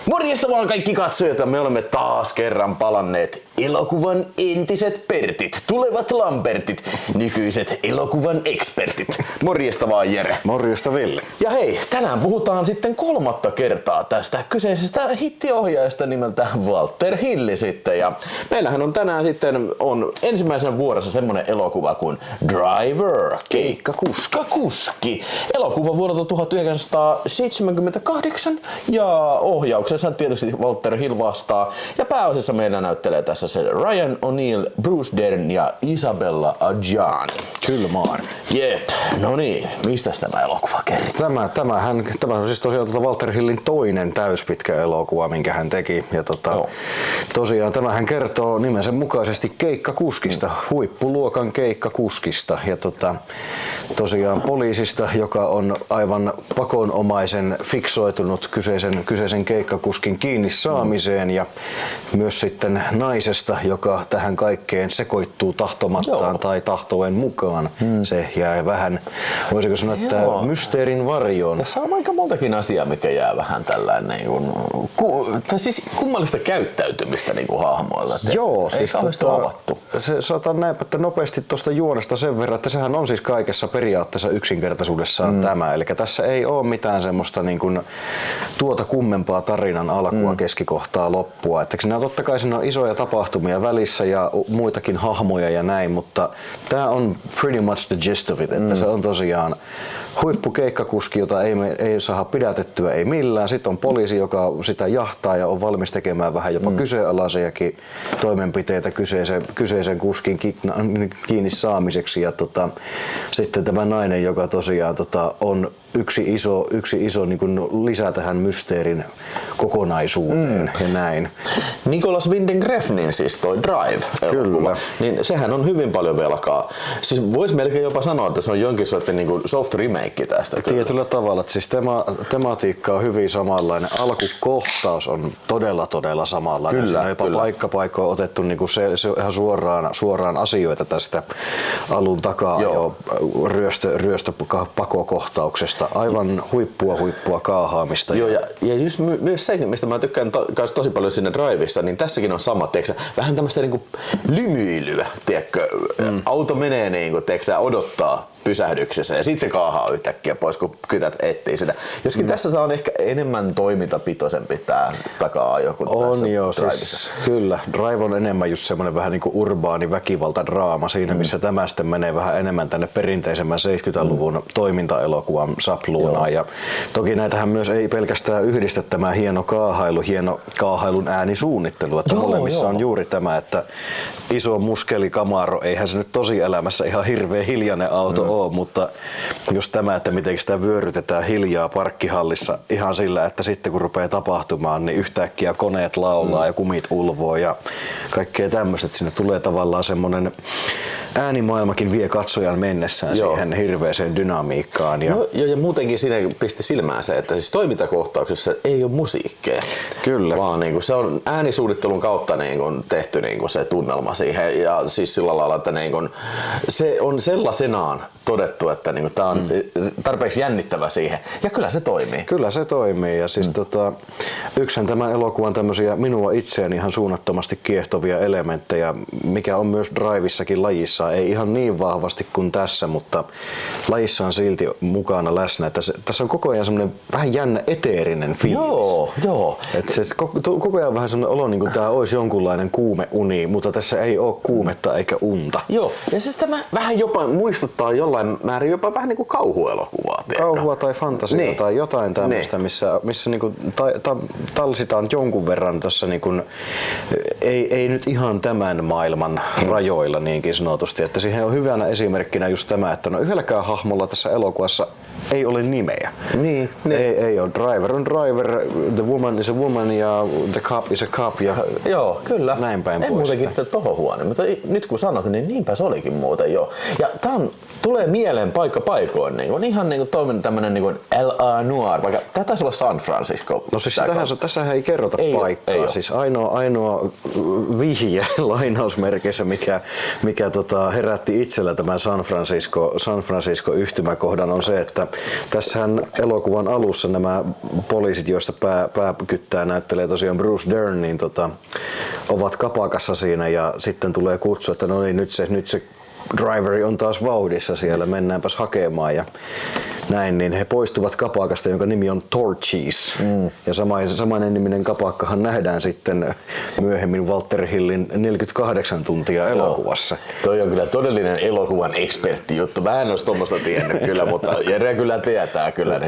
Morjesta vaan kaikki katsojat, me olemme taas kerran palanneet elokuvan entiset Pertit, tulevat Lambertit, nykyiset elokuvan ekspertit. Morjesta vaan Jere. Morjesta Ville. Ja hei, tänään puhutaan sitten kolmatta kertaa tästä kyseisestä hittiohjaajasta nimeltä Walter Hill sitten. Ja meillähän on tänään sitten ensimmäisenä vuorossa semmonen elokuva kuin Driver, keikkakuski. Elokuva vuodelta 1978 ja ohjauksessa tietysti Walter Hill vastaa. Ja pääosassa meillä näyttelee tässä se Ryan O'Neal, Bruce Dern ja Isabella Adjani. Kyllä maan. Jep, no niin, mistäs tämä elokuva kertoo? Tämä on siis tosiaan Walter Hillin toinen täyspitkä elokuva, minkä hän teki. Ja tosiaan tämähän kertoo nimensä mukaisesti keikkakuskista, huippuluokan keikkakuskista. Ja tosiaan poliisista, joka on aivan pakonomaisen fiksoitunut kyseisen keikkakuskin kiinni saamiseen ja myös sitten naisesta, joka tähän kaikkeen sekoittuu tahtomattaan tai tahtoen mukaan. Se jää vähän, voisiko sanoa, että mysteerin varjoon. Tässä on aika montakin asiaa, mikä jää vähän tällainen siis kummallista käyttäytymistä niin kuin hahmoilla. Joo, ei siis kauheasti avattu. Saatan näyttää nopeasti tuosta juonesta sen verran, että sehän on siis kaikessa periaatteessa yksinkertaisuudessaan tämä. Eli tässä ei ole mitään semmoista niin kuin tuota kummempaa tarinan alkua, keskikohtaa, loppua. Että siinä totta kai siinä on isoja tapahtumia välissä ja muitakin hahmoja ja näin, mutta tämä on pretty much the gist of it. Että se on tosiaan huippukeikkakuski, jota ei saa pidätettyä ei millään. Sitten on poliisi, joka sitä jahtaa ja on valmis tekemään vähän jopa kyseenalaisiakin toimenpiteitä kyseisen kuskin kiinni saamiseksi. Ja sitten tämä nainen, joka tosiaan on yksi iso niin kuin lisä tähän mysteerin kokonaisuuteen ja näin. Nicolas Winding Refnin siis toi Drive-elokuva, niin sehän on hyvin paljon velkaa. Siis vois melkein jopa sanoa, että se on jonkin sortin niin kuin soft remake tästä. Tietyllä tavalla, että siis tematiikka on hyvin samanlainen. Alkukohtaus on todella samanlainen. Siinä on jopa paikka otettu niin kuin se ihan suoraan asioita tästä alun takaa jo ryöstöpakokohtauksesta. Aivan huippua kaahaamista. Joo, ja just myös se, mistä mä tykkään tosi paljon siinä Driveissa, niin tässäkin on sama, tiiäksä, vähän tämmöistä niinku lymyilyä, tiedätkö? Auto menee niinku, tiedätkö, odottaa pysähdyksessä ja sit se kaahaa yhtäkkiä pois, kun kytät etsii sitä. Joskin tässä saa on ehkä enemmän toimintapitoisempi tää takaa-ajo kuin tässä Drivessa. Siis, kyllä. Drive on enemmän just semmonen vähän niinku urbaani väkivaltadraama siinä, missä tämä sitten menee vähän enemmän tänne perinteisemmän 70-luvun toimintaelokuvan sapluunaan. Ja toki näitähän myös ei pelkästään yhdistä tämä hieno kaahailun äänisuunnittelu. Että molemmissa on juuri tämä, että iso muskeli Camaro, eihän se nyt tosielämässä ihan hirveän hiljainen auto mutta just tämä, että miten sitä vyörytetään hiljaa parkkihallissa ihan sillä, että sitten kun rupeaa tapahtumaan, niin yhtäkkiä koneet laulaa ja kumit ulvoo ja kaikkea tämmöistä, että sinne tulee tavallaan semmoinen äänimaailmakin vie katsojan mennessään siihen hirveeseen dynamiikkaan. Ja muutenkin siinä pisti silmään se, että siis toimintakohtauksessa ei ole musiikkia. Kyllä. Vaan niin kuin se on äänisuunnittelun kautta niin kuin tehty niin kuin se tunnelma siihen ja siis sillä lailla, että niin kuin se on sellaisenaan todettu, että niin kuin tää on tarpeeksi jännittävä siihen ja kyllä se toimii. Kyllä se toimii ja siis yksin tämän elokuvan tämmöisiä minua itseäni ihan suunnattomasti kiehtovia elementtejä, mikä on myös Driveissakin lajissa. Ei ihan niin vahvasti kuin tässä, mutta lajissa on silti mukana läsnä. Että tässä on koko ajan semmoinen vähän jännä eteerinen fiilis. Joo. Että se koko ajan vähän semmoinen olo, niin kuin tämä olisi jonkunlainen kuumeuni, mutta tässä ei ole kuumetta eikä unta. Joo, ja siis tämä vähän jopa muistuttaa jollain määrin jopa vähän niin kuin kauhuelokuvaa. Kauhua tai fantasia tai jotain tämmöistä, missä niin kuin talsitaan jonkun verran tässä niin kuin, ei nyt ihan tämän maailman rajoilla niinkin sanotusti. Että siihen on hyvänä esimerkkinä just tämä, että yhdelläkään hahmolla tässä elokuvassa ei ole nimeä. Niin. Ei ole. Driver on driver, the woman is a woman ja the cop is a cop ja kyllä. Näin päin pois. En muuten kiinnittänyt tohon huoneen, mutta nyt kun sanot, niin niinpä se olikin muuten jo. Ja tulee mieleen paikka paikoin, niin on ihan niin kuin tämmönen niin kuin L.A. Noir, vaikka tämä taisi olla San Francisco. No siis tässähän ei kerrota paikkaa. Siis ainoa vihje lainausmerkeissä, mikä herätti itsellä tämän San Francisco yhtymäkohdan on se, että tässähän elokuvan alussa nämä poliisit, joista pääkyttää näyttelee tosiaan Bruce Dern, niin ovat kapakassa siinä ja sitten tulee kutsu, että no niin, nyt se driveri on taas vauhdissa siellä, mennäänpäs hakemaan ja näin, niin he poistuvat kapakasta, jonka nimi on Torchies. Ja samainen niminen kapakkahan nähdään sitten myöhemmin Walter Hillin 48 tuntia elokuvassa. Toi on kyllä todellinen elokuvan ekspertti juttu. Mä en olisi tuommoista tiennyt kyllä, mutta Jere kyllä tietää kyllä.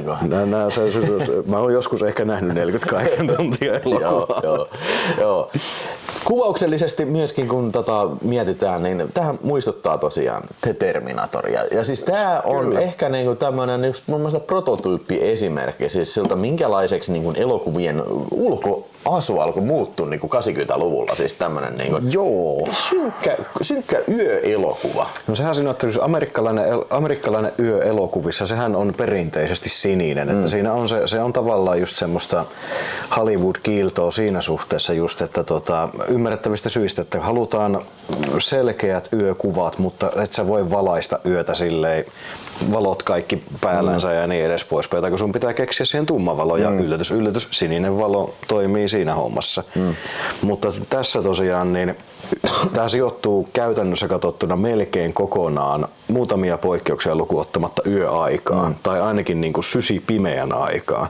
Mä oon joskus ehkä nähnyt 48 tuntia elokuvaa. Joo. Kuvauksellisesti myöskin kun mietitään, niin tähän muistuttaa tosiaan The Terminatoria. Ja siis tää on kyllä ehkä niinku tämmönen just mun mielestä prototyyppiesimerkki siis siltä minkälaiseksi niinku elokuvien ulkoasu alkoi muuttua niinku 80-luvulla. Siis tämmönen niinku synkkä yöelokuva. No sehän siinä amerikkalainen yöelokuvissa, sehän on perinteisesti sininen. Että siinä on se on tavallaan just semmoista Hollywood-kiiltoa siinä suhteessa just, että ymmärrettävistä syistä, että halutaan selkeät yökuvat, mutta et sä voi valaista yötä silleen valot kaikki päällänsä ja niin edes poispäin, kun sun pitää keksiä siihen tumma valo ja yllätys, sininen valo toimii siinä hommassa. Mutta tässä tosiaan niin tämä sijoittuu käytännössä katsottuna melkein kokonaan muutamia poikkeuksia lukuun ottamatta yöaikaan tai ainakin niin kuin sysipimeän aikaan.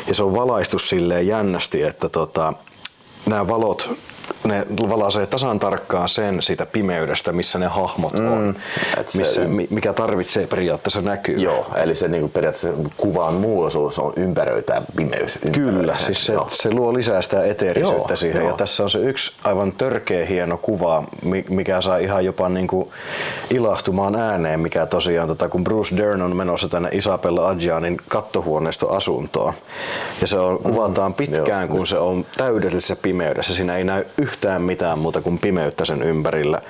Ja se on valaistu silleen jännästi, että nämä valot ne valaisee tasan tarkkaan sen siitä pimeydestä, missä ne hahmot on, mikä tarvitsee periaatteessa näkyä. Joo, eli se niinku periaatteessa kuvan muotoisuus on ympäröitä pimeys. Kyllä, siis se luo lisää sitä eteerisyyttä siihen. Ja tässä on se yksi aivan törkeä hieno kuva, mikä saa ihan jopa niinku ilahtumaan ääneen, mikä tosiaan kun Bruce Dern on menossa tänne Isabella Adjanin kattohuoneiston asuntoon. Ja se kuvataan pitkään, kun se on täydellisessä pimeydessä. Siinä ei näy yhtään mitään muuta kuin pimeyttä sen ympärillä,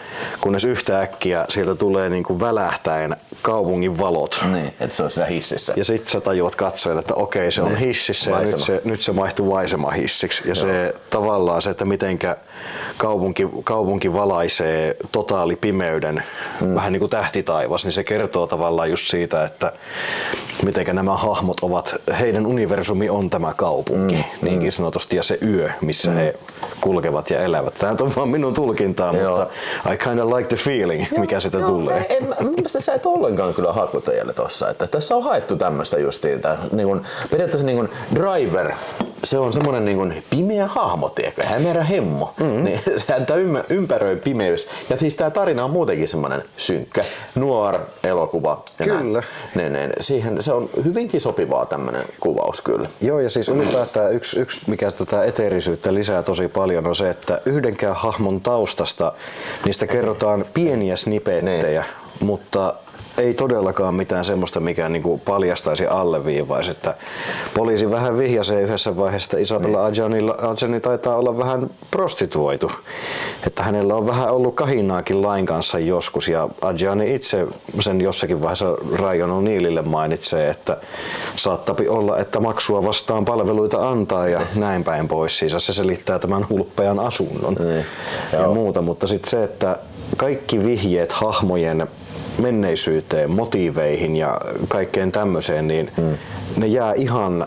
kunnes yhtäkkiä sieltä tulee niinku välähtäen kaupungin valot. Niin, että se on siellä hississä. Ja sit sä tajuat katsoen, että okei, se on hississä ja nyt se maihtuu Vaisema hissiksi. Ja se tavallaan se, että mitenkä kaupunki valaisee totaali pimeyden, vähän niin kuin tähtitaivas, niin se kertoo tavallaan just siitä, että mitenkä nämä hahmot ovat, heidän universumi on tämä kaupunki, niinkin sanotusti, ja se yö, missä he kulkevat ja elävät. Tämä on vaan minun tulkintaa, mutta I kind of like the feeling, mikä sitä tulee. Mielestäni sä et ollenkaan kyllä hakuttajille tossa, että tässä on haettu tämmöistä justiin, niin periaatteessa niin Driver, se on semmoinen niin pimeä hahmo, tiedätkö, hämärä hemmo, niin sehän ympäröi pimeys, ja siis tää tarina on muutenkin semmoinen synkkä, nuor elokuva. Kyllä. Siihen se on hyvinkin sopivaa tämmöinen kuvaus kyllä. Joo, ja siis ylipäätään yksi mikä tätä eteerisyyttä lisää tosi paljon on se, että yhdenkään hahmon taustasta niistä kerrotaan pieniä snipettejä, mutta ei todellakaan mitään semmoista, mikä niinku paljastaisi alleviivaisi. Että poliisi vähän vihjasee yhdessä vaiheessa, että Isabella Adjani taitaa olla vähän prostituoitu. Että hänellä on vähän ollut kahinaakin lain kanssa joskus. Ja Adjani itse sen jossakin vaiheessa Ryan O'Neillille mainitsee, että saattapi olla, että maksua vastaan palveluita antaa ja näin päin pois. Siis se selittää tämän hulppean asunnon ja muuta. Mutta sitten se, että kaikki vihjeet hahmojen menneisyyteen, motiiveihin ja kaikkeen tämmöiseen, niin ne jää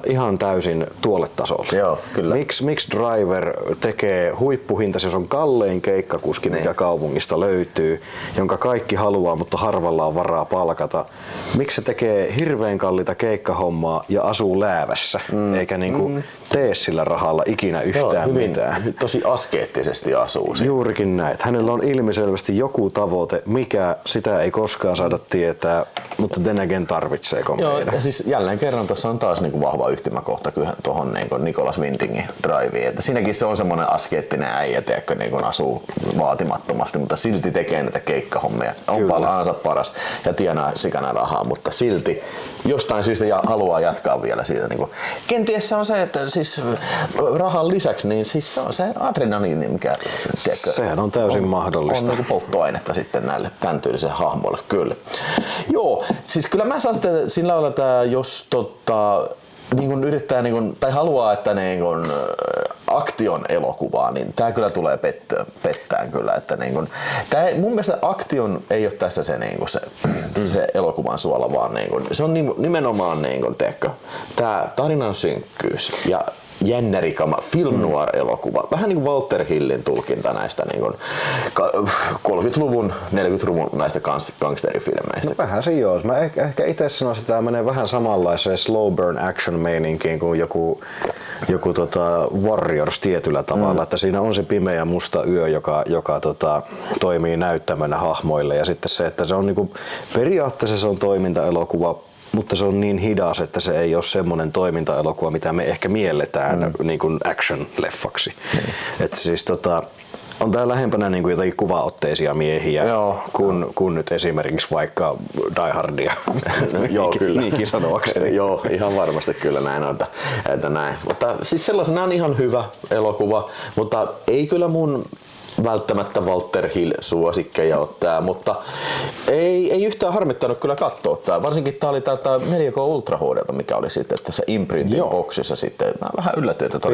ihan täysin tuolle tasolle. Joo, kyllä. Miksi Driver tekee huippuhintaisen, se on kallein keikkakuski, mikä kaupungista löytyy, jonka kaikki haluaa, mutta harvalla on varaa palkata. Miksi se tekee hirveän kalliita keikkahommaa ja asuu läävässä, eikä niinku tee sillä rahalla ikinä yhtään mitään. Tosi askeettisesti asuu. Juurikin näin. Hänellä on ilmiselvästi joku tavoite, mikä sitä ei koskaan saada tietää, mutta then again tarvitseeko meidän. Ja siis jälleen kerran tuossa on taas niinku vahva yhtymäkohta tuohon niinku Nicolas Windingin Driveen. Että siinäkin se on semmoinen askeettinen äijä, tiedätkö, niinku asuu vaatimattomasti, mutta silti tekee näitä keikkahommia. On palansa paras ja tienaa sikana rahaa, mutta silti jostain syystä haluaa jatkaa vielä siitä. Niinku. Kenties se on se, että siis rahan lisäksi niin siis se on se adrenaliini, mikä tiedätkö, sehän on täysin mahdollista. On niinku polttoainetta sitten näille tämän tyylisille hahmoille, kyllä. Joo, siis kyllä mä saan sitten sillä lailla, että jos niin yrittää tai haluaa, että aktion elokuvaa, niin tää kyllä tulee pettään kyllä, että mun mielestä aktion ei ole tässä se se elokuvan suola vaan niinku, se on nimenomaan niinku, tää tarinan synkkyys ja jännärikama film noir elokuva. Vähän niin kuin Walter Hillin tulkinta näistä niin kuin 30-luvun, 40-luvun näistä gangsterifilmeistä. No vähän se joo. Mä ehkä itse sanoisin, että tämä menee vähän samanlaiseen slow burn action meininkiin kuin joku Warriors tietyllä tavalla, että siinä on se pimeä musta yö, joka toimii näyttämönä hahmoille ja sitten se, että se on niinku, periaatteessa se on toimintaelokuva, mutta se on niin hidas, että se ei ole semmoinen toimintaelokuva, mitä me ehkä mielletään niin kuin action-leffaksi. Että siis on tää lähempänä niin kuin jotakin kuvaotteisia miehiä kun nyt esimerkiksi vaikka Die Hardia. Joo, kyllä. Niinkin sanoakseni. Joo, ihan varmasti kyllä näin on. Että näin. Mutta siis sellaisena on ihan hyvä elokuva, mutta ei kyllä mun välttämättä Walter Hill suosikkeja ottaa, mutta ei yhtään harmittanut kyllä katsoa tää. Varsinkin tää oli täältä 4K Ultra HD:lta, mikä oli sitten tässä Imprintin boxissa sitten. Mä vähän yllätyin, että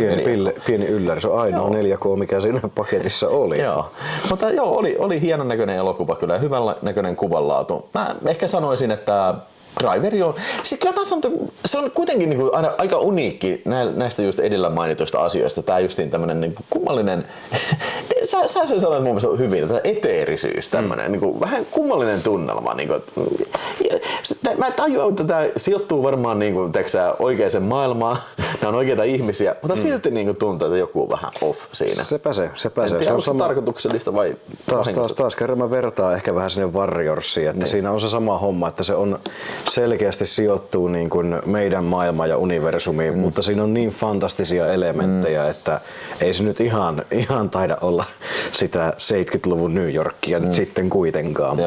pieni ylläri, se on ainoa 4K, mikä siinä paketissa oli. Joo, mutta oli hienon näköinen elokuva kyllä ja hyvän näköinen kuvanlaatu. Mä ehkä sanoisin, että Driveri on, se on kuitenkin niinku aika uniikki näistä just edellä mainituista asioista. Tää justiin tämmönen niinku kummallinen, sä sen sanoit mun mielestä hyvin, tämä eteerisyys, tämmönen niinku vähän kummallinen tunnelma. Niinku, mä tajuan, että tää sijoittuu varmaan niinku, oikeaan maailmaan, nämä on oikeita ihmisiä, mutta silti niinku tuntuu, että joku on vähän off siinä. Sepä se. En tiedä, onko se tarkoituksellista vai taas kerran mä vertaan ehkä vähän sinne Warriorsiin, että siinä on se sama homma, että se on selkeästi sijoittuu niin kuin meidän maailmaan ja universumiin, mutta siinä on niin fantastisia elementtejä, että ei se nyt ihan taida olla sitä 70-luvun New Yorkia nyt sitten kuitenkaan,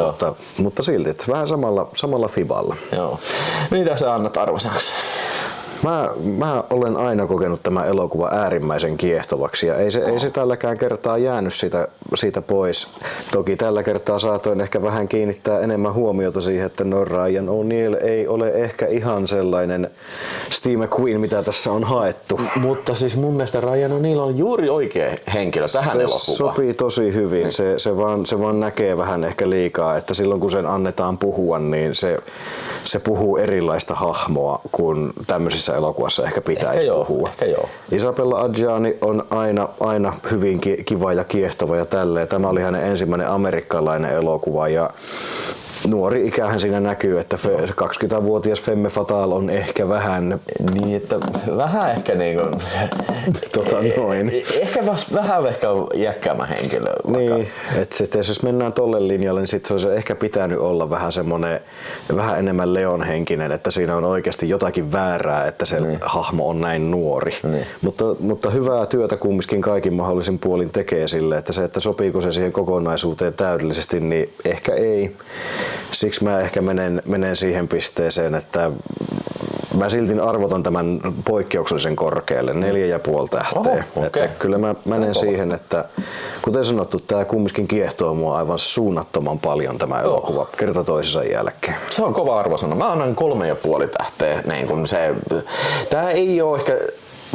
mutta silti että vähän samalla fiballa. Joo. Mitä sä annat arvosanaksi? Mä olen aina kokenut tämän elokuvan äärimmäisen kiehtovaksi ja ei se tälläkään kertaa jäänyt siitä pois. Toki tällä kertaa saatoin ehkä vähän kiinnittää enemmän huomiota siihen, että Ryan O'Neal ei ole ehkä ihan sellainen Steve McQueen, mitä tässä on haettu. Mutta siis mun mielestä Ryan O'Neal on juuri oikea henkilö tähän elokuvaan. Se sopii tosi hyvin. Se vaan näkee vähän ehkä liikaa, että silloin kun sen annetaan puhua, niin se puhuu erilaista hahmoa kuin tämmöisissä elokuvassa ehkä pitäisi puhua. Isabella Adjani on aina hyvin kiva ja kiehtova ja tälleen. Tämä oli hänen ensimmäinen amerikkalainen elokuva ja nuori ikähän siinä näkyy, että 20-vuotias femme fatale on ehkä vähän niin, että vähän ehkä niinku noin. Vähän ehkä iäkkäämä henkilö. Niin, että jos mennään tolle linjalle, niin sitten olisi ehkä pitänyt olla vähän semmoinen vähän enemmän Leon henkinen, että siinä on oikeasti jotakin väärää, että se hahmo on näin nuori. Mutta hyvää työtä kumminkin kaikin mahdollisin puolin tekee sille, että se, että sopiiko se siihen kokonaisuuteen täydellisesti, niin ehkä ei. Siksi mä ehkä menen siihen pisteeseen, että mä silti arvotan tämän poikkeuksellisen korkealle, 4,5 tähteä. Että kyllä mä menen siihen, että kuten sanottu, tää kumminkin kiehtoo mua aivan suunnattoman paljon tämä elokuva kerta toisensa jälkeen. Se on kova arvosana. Mä annan 3,5 tähteä. Niin kun tää ei ole ehkä...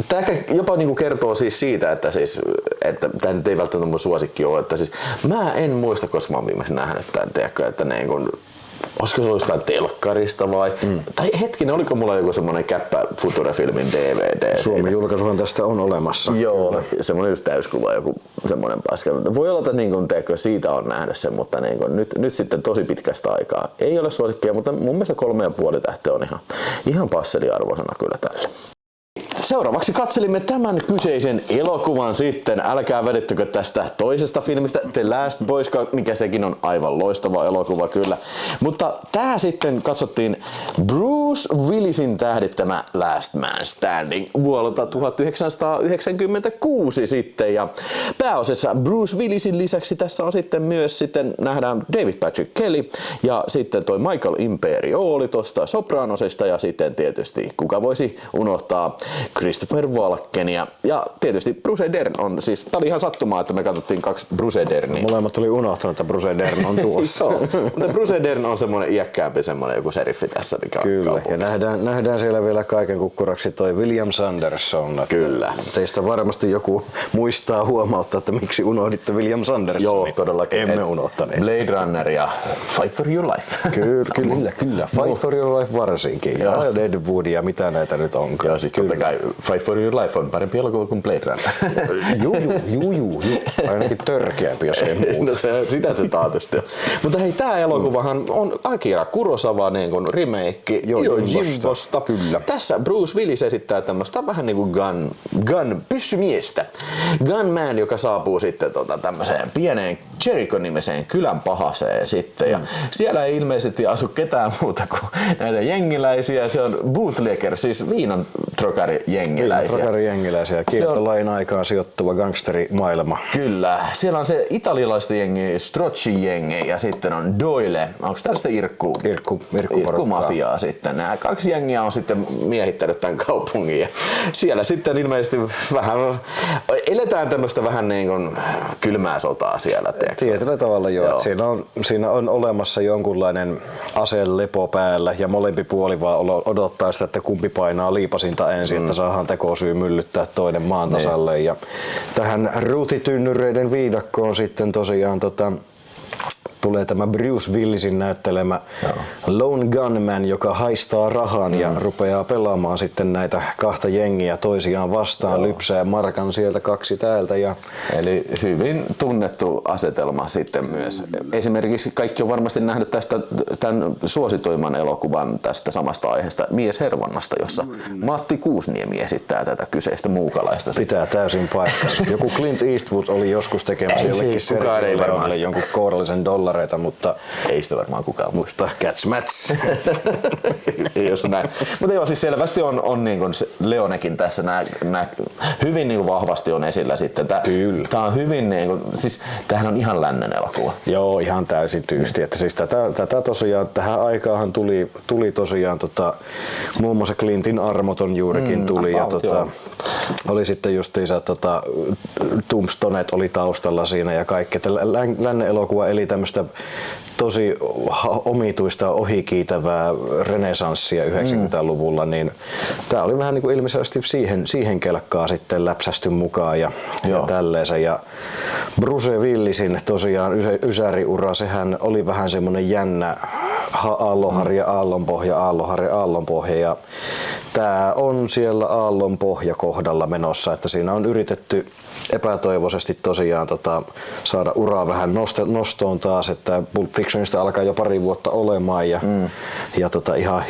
Tämä jopa niinku kertoo siis siitä, että tämä nyt ei välttämättä mun suosikki ole, että siis mä en muista, koska mä oon viimeisen nähnyt tämän, tiedätkö, että niin kun, olisiko se ollut jostain telkkarista vai, tai hetkinen, oliko mulla joku semmonen käppä Future-filmin DVD? Suomen julkaisuhan tästä on olemassa. Joo, semmonen just täyskuva, joku semmonen paska. Voi olla, että niin kun, tiedätkö, siitä on nähnyt sen, mutta niin kun, nyt sitten tosi pitkästä aikaa. Ei ole suosikkia, mutta mun mielestä 3,5 tähteä on ihan passeliarvoisena kyllä tälle. Seuraavaksi katselimme tämän kyseisen elokuvan sitten. Älkää välittykö tästä toisesta filmistä The Last Boy Scout, mikä sekin on aivan loistava elokuva kyllä. Mutta tää sitten katsottiin Bruce Willisin tähdittämä Last Man Standing vuodelta 1996 sitten. Ja pääosassa Bruce Willisin lisäksi tässä on sitten myös nähdään David Patrick Kelly ja sitten toi Michael Imperioli tosta Sopranosista ja sitten tietysti kuka voisi unohtaa Christopher Walkenia ja tietysti Bruce Dern on siis, tää oli ihan sattumaa, että me katsottiin 2 Bruce Dernia. Molemmat oli unohtanut, että Bruce Dern on tuossa. Mutta Bruce Dern on semmoinen iäkkäämpi semmoinen joku seriffi tässä, mikä on Ja nähdään siellä vielä kaiken kukkuraksi toi William Sanderson. Kyllä. Teistä varmasti joku muistaa huomauttaa, että miksi unohditte William Sanderson. Joo, todellakin. Emme unohtaneet. Blade Runner ja Fight for Your Life. Kyllä. Fight for Your Life varsinkin. Ja Deadwood ja mitä näitä nyt onkaan. Ja siis totta kai Fight for Your Life on parempi elokuva kuin Blade Runner. Juu. Ainakin törkeämpi, jos ei muuta. No sitä se taatusti on. Mutta hei, tää elokuvahan on Akira Kurosawa niin kuin remake Yojimbosta. Kyllä. Tässä Bruce Willis esittää tämmöstä vähän niinku pyssymiestä. Gunman, joka saapuu sitten tämmöiseen pieneen Jericho-nimiseen kylän pahaseen sitten. Ja siellä ei ilmeisesti asu ketään muuta kuin näitä jengiläisiä. Se on bootlegger, siis viinan trokari-jengiläisiä. Trokari-jengiläisiä, kiertolain aikaan sijoittuva gangsterimaailma. Kyllä. Siellä on se italialaisten jengi, Strozzi-jengi ja sitten on Doyle. Onko tällaista Irkku-mafiaa sitten? Nämä kaksi jengiä on sitten miehittänyt tämän kaupungin. Ja siellä sitten ilmeisesti vähän eletään tämmöistä vähän niin kuin kylmää sotaa siellä. Tietyllä tavalla joo. Siinä on olemassa jonkunlainen aselepo päällä ja molempi puoli vaan odottaa sitä, että kumpi painaa liipasinta ensin, että saadaan tekosyy myllyttää toinen maan tasalle. Ja tähän ruutitynnyreiden viidakkoon sitten tosiaan tulee tämä Bruce Willisin näyttelemä Lone Gunman, joka haistaa rahan ja rupeaa pelaamaan sitten näitä kahta jengiä toisiaan vastaan, lypsää markan sieltä kaksi täältä. Eli hyvin tunnettu asetelma sitten myös. Esimerkiksi kaikki on varmasti nähnyt tämän suosituimman elokuvan tästä samasta aiheesta, Mies Hervannasta, jossa Matti Kuusniemi esittää tätä kyseistä muukalaista. Pitää täysin paikkansa. Joku Clint Eastwood oli joskus tekemässä jollekin Sergei Leonelle jonkun kourallisen dollareita, mutta ei sitä varmaan kukaan muista. Catch match. Just näin. Mutta joo, siis selvästi on niin kuin Leonekin tässä hyvin niin kuin vahvasti on esillä sitten. Tää on hyvin niin kuin, siis tämähän on ihan lännen elokuva. Joo, ihan täysin tyysti. Että siis tätä tosiaan tähän aikaanhan tuli tosiaan muun muassa Clintin Armoton juurikin tuli ja oli sitten justiinsa Tombstonet oli taustalla siinä ja kaikki. Että lännen elokuva eli tämmöistä tosi omituista ohikiitävää renesanssia 90-luvulla, niin tää oli vähän niin kuin ilmeisesti siihen kelkkaa sitten läpsästy mukaan ja tälleensä. Ja Bruce Willisin tosiaan ysäriura, sehän oli vähän semmonen jännä aallonharja, aallonpohja ja tää on siellä aallonpohjakohdalla menossa, että siinä on yritetty epätoivoisesti tosiaan saada uraa vähän nostoon taas, että Pulp Fictionista alkaa jo pari vuotta olemaan ja ihan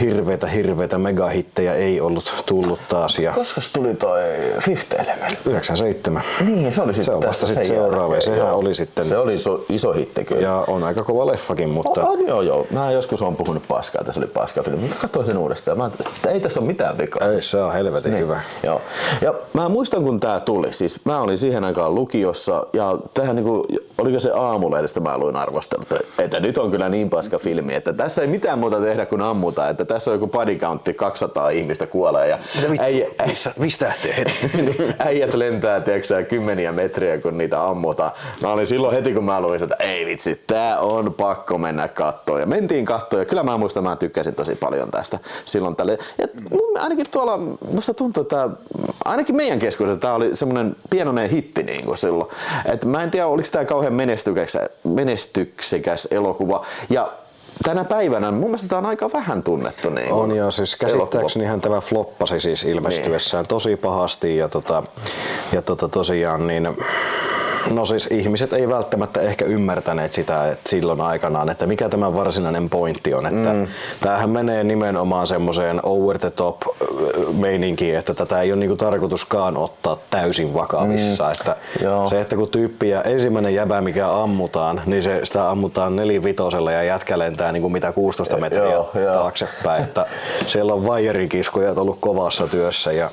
hirveitä megahittejä ei ollut tullut taas. Koska tuli toi Fifth Element? 97. Niin, se oli sitten vasta sitten seuraava. Sehän oli sitten. Se oli iso hitti kyllä. Ja on aika kova leffakin, mutta. Joo. Mä joskus oon puhunut paskaa, tässä oli paskaa filmi, mutta katsoin sen uudestaan. Ei tässä ole mitään vikaa. Ei, se on helvetin hyvä. Joo. Ja mä muistan kun tää tuli, siis mä olin siihen aikaan lukiossa ja tähän niinku, oliko se Aamulehdestä mä luin arvostelut, että nyt on kyllä niin paska filmi, että tässä ei mitään muuta tehdä kuin ammuta, että tässä on joku body countti, 200 ihmistä kuolee ja mistä äijät lentää tiiäksä, kymmeniä metriä kun niitä ammutaan. Mä olin silloin heti kun mä luin, että ei vitsi, tää on pakko mennä kattoon ja mentiin kattoon ja kyllä mä muistan, mä tykkäsin tosi paljon tästä silloin tälle. Ja ainakin tuolla musta tuntuu, että ainakin meidän keskuudessa tää oli semmonen pienoinen hitti niin kuin silloin. Et mä en tiedä oliko tää kauhean menestyksekäs elokuva ja tänä päivänä mun mielestä tää on aika vähän tunnettu niin on joo, siis käsittääksenihän tämä floppasi siis ilmestyessään tosi pahasti ja tosiaan niin no siis ihmiset ei välttämättä ehkä ymmärtäneet sitä että silloin aikanaan, että mikä tämä varsinainen pointti on. Että tämähän menee nimenomaan semmoiseen over the top meininkiin, että tätä ei ole niinku tarkoituskaan ottaa täysin vakavissa. Että se, että kun tyyppiä ensimmäinen jäbä mikä ammutaan, niin sitä ammutaan 4-5 ja jätkä lentää niinku mitä 16 metriä taaksepäin. Että siellä on vaijerikiskojat ollut kovassa työssä ja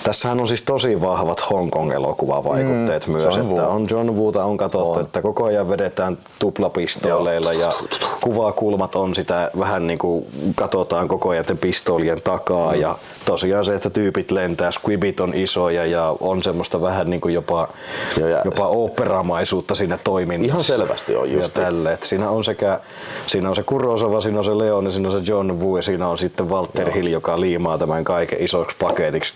tässähän on siis tosi vahvat Hong Kong -elokuvavaikutteet myös. Että on John Woota on katsottu, että koko ajan vedetään tuplapistooleilla ja kuvakulmat on sitä vähän niin kuin katsotaan koko ajan pistoolien takaa ja tosiaan se, että tyypit lentää, squibit on isoja ja on semmoista vähän niin kuin jopa oopperamaisuutta siinä toiminnassa. Ihan selvästi on just tälle. Siinä on se Kurosawa, siinä on se Leone, siinä on se John Woo ja siinä on sitten Walter Hill, joka liimaa tämän kaiken isoksi paketiksi.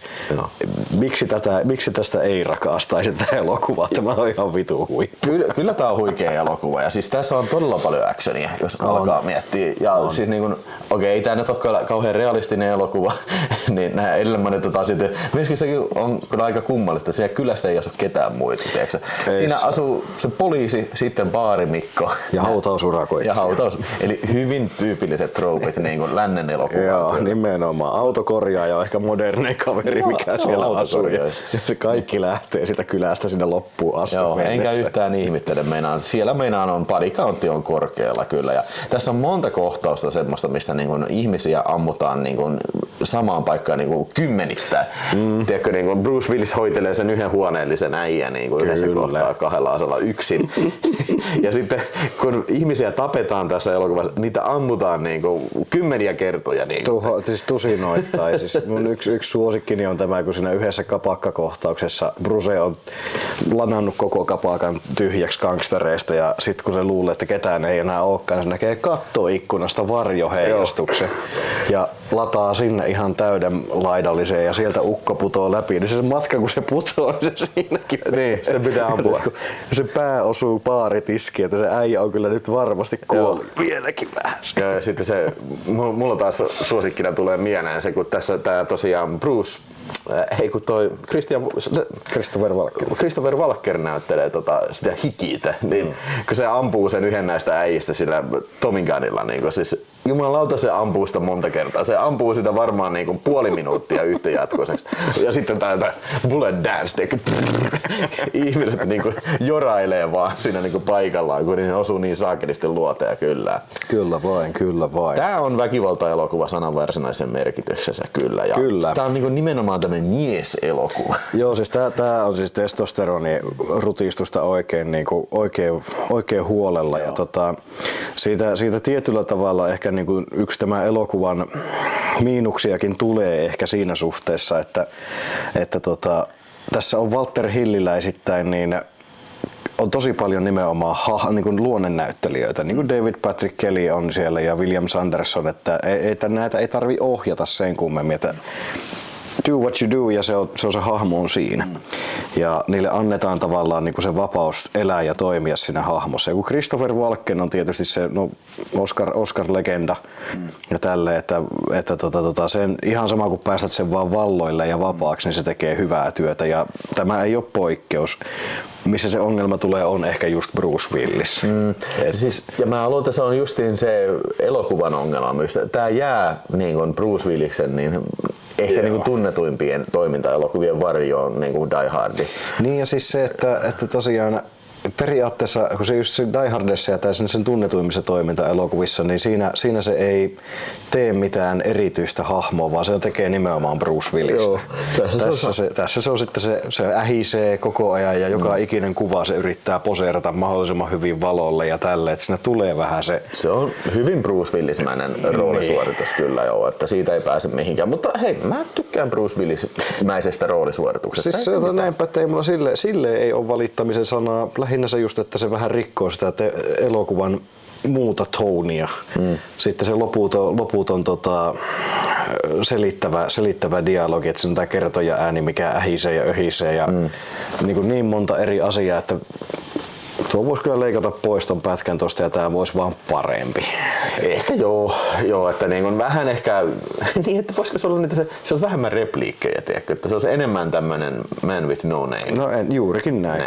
Miksi tästä ei rakastaisi tätä elokuvaa? Tämä on ihan vitu huikea. Kyllä tää on huikea elokuva ja siis tässä on todella paljon actionia, jos alkaa miettiä. Ja siis niin kuin, ei tää nyt ole kauhean realistinen elokuva, niin nämä edellä mainitut asiat. Myöskin sekin on kyllä aika kummallista, siellä kylässä ei asu ketään muita. Siinä asuu se poliisi, sitten baarimikko. Ja hautausurakoitsija. Eli hyvin tyypilliset troopit niin kuin lännen elokuvaan. Joo, nimenomaan. Autokorjaaja on ehkä moderni kaveri, mikä siellä asuu. Ja se kaikki lähtee sitä kylästä sinne loppuun asti. Joo, enkä yhtään ihmettele. Siellä on body countti on korkealla kyllä. Ja tässä on monta kohtausta semmoista, missä niin kuin ihmisiä ammutaan niin kuin samaan paikkaan niin kuin kymmenittäin. Tiedätkö, niin kuin Bruce Willis hoitelee sen yhden huoneellisen äijän niin kuin yhdessä kohtaa kahdella asella yksin. Ja sitten kun ihmisiä tapetaan tässä elokuvassa, niitä ammutaan niin kuin kymmeniä kertoja. Niin siis tusinoittain. Siis mun yksi suosikkini on tämä, kun siinä yhdessä kapakkakohtauksessa Bruce on lanannut koko kapakan tyhjäksi gangstereista ja sitten kun se luulee, että ketään ei enää olekaan, se näkee kattoikkunasta varjoheijastuksen ja lataa sinne ihan täyden laidalliseen ja sieltä ukko putoo läpi. Niin se matka kun se putoo, niin se siinäkin. Niin, se pitää ampua. Se pää osuu baaritiskiin, että se äijä on kyllä nyt varmasti kuollut. Vieläkin vähän. Ja sitten se, mulla taas suosikkina tulee mieleen se, kun tässä tää tosiaan Bruce, kun toi Christopher Walker näyttelee sitä hikiitä, niin kun se ampuu sen yhden näistä äijistä sillä Tommy Gunilla, niin siis jumalauta se ampuu sitä monta kertaa. Se ampuu sitä varmaan niin kuin puoli minuuttia yhtäjatkoiseksi. Ja sitten tää bullet dance, ihmiset niin kuin jorailee vaan siinä niin kuin paikallaan, kun ne osuu niin saakelisti luoteja kyllä. Kyllä vain. Tää on väkivalta-elokuva sanan varsinaisen merkityksessä kyllä. Ja kyllä. Tää on niin kuin nimenomaan tämmönen mies-elokuva. Joo, siis tää on siis testosteroni rutistusta oikein, niin kuin, oikein huolella. Ja siitä tietyllä tavalla ehkä niin kuin yksi tämän elokuvan miinuksiakin tulee ehkä siinä suhteessa, että tässä on Walter Hilliläisittäin niin on tosi paljon nimenomaan niin kuin luonnennäyttelijöitä, niin kuin David Patrick Kelly on siellä ja William Sanderson, että näitä ei tarvi ohjata sen kummemmin, että do what you do ja se on se hahmo on siinä. Ja niille annetaan tavallaan niin kuin se vapaus elää ja toimia siinä hahmossa. Ja kun Christopher Walken on tietysti se Oscar-legenda ja tälle, että sen ihan sama kuin päästät sen vaan valloille ja vapaaksi, niin se tekee hyvää työtä. Ja tämä ei ole poikkeus. Missä se ongelma tulee on ehkä just Bruce Willis. Siis, ja mä aloitan, se on justiin se elokuvan ongelma. Tää jää niin kuin Bruce Williksen niin ehkä niin kuin tunnetuimpien toimintaelokuvien varjoon niin kuin Die Hard. Niin ja siis se, että tosiaan periaatteessa, kun se just se Die Hardissa ja sen tunnetuimmissa toimintaelokuvissa, niin siinä se ei tee mitään erityistä hahmoa, vaan se tekee nimenomaan Bruce Willistä. Tässä se on sitten se ähisee koko ajan ja joka ikinen kuva se yrittää poseerata mahdollisimman hyvin valolle ja tälle, että siinä tulee vähän se. Se on hyvin Bruce Willismäinen roolisuoritus kyllä joo, että siitä ei pääse mihinkään, mutta hei, mä tykkään Bruce Willismäisestä roolisuorituksesta. Siis se on näinpä, että ei mulla sille ei ole valittamisen sanaa. Lähinnä se just, että se vähän rikkoo sitä elokuvan muuta tonia. Sitten se loputon selittävä dialogi, että se on tämä kertoja ääni, mikä ähisee ja öhisee ja niin monta eri asiaa, että tuo voisi kyllä leikata pois ton pätkän tosta ja tää voisi vaan parempi. Ehkä joo, että niin kuin vähän ehkä, niin että voisiko se olla niitä, se olisi vähemmän repliikkejä, tiedätkö, että se olisi enemmän tämmönen man with no name. No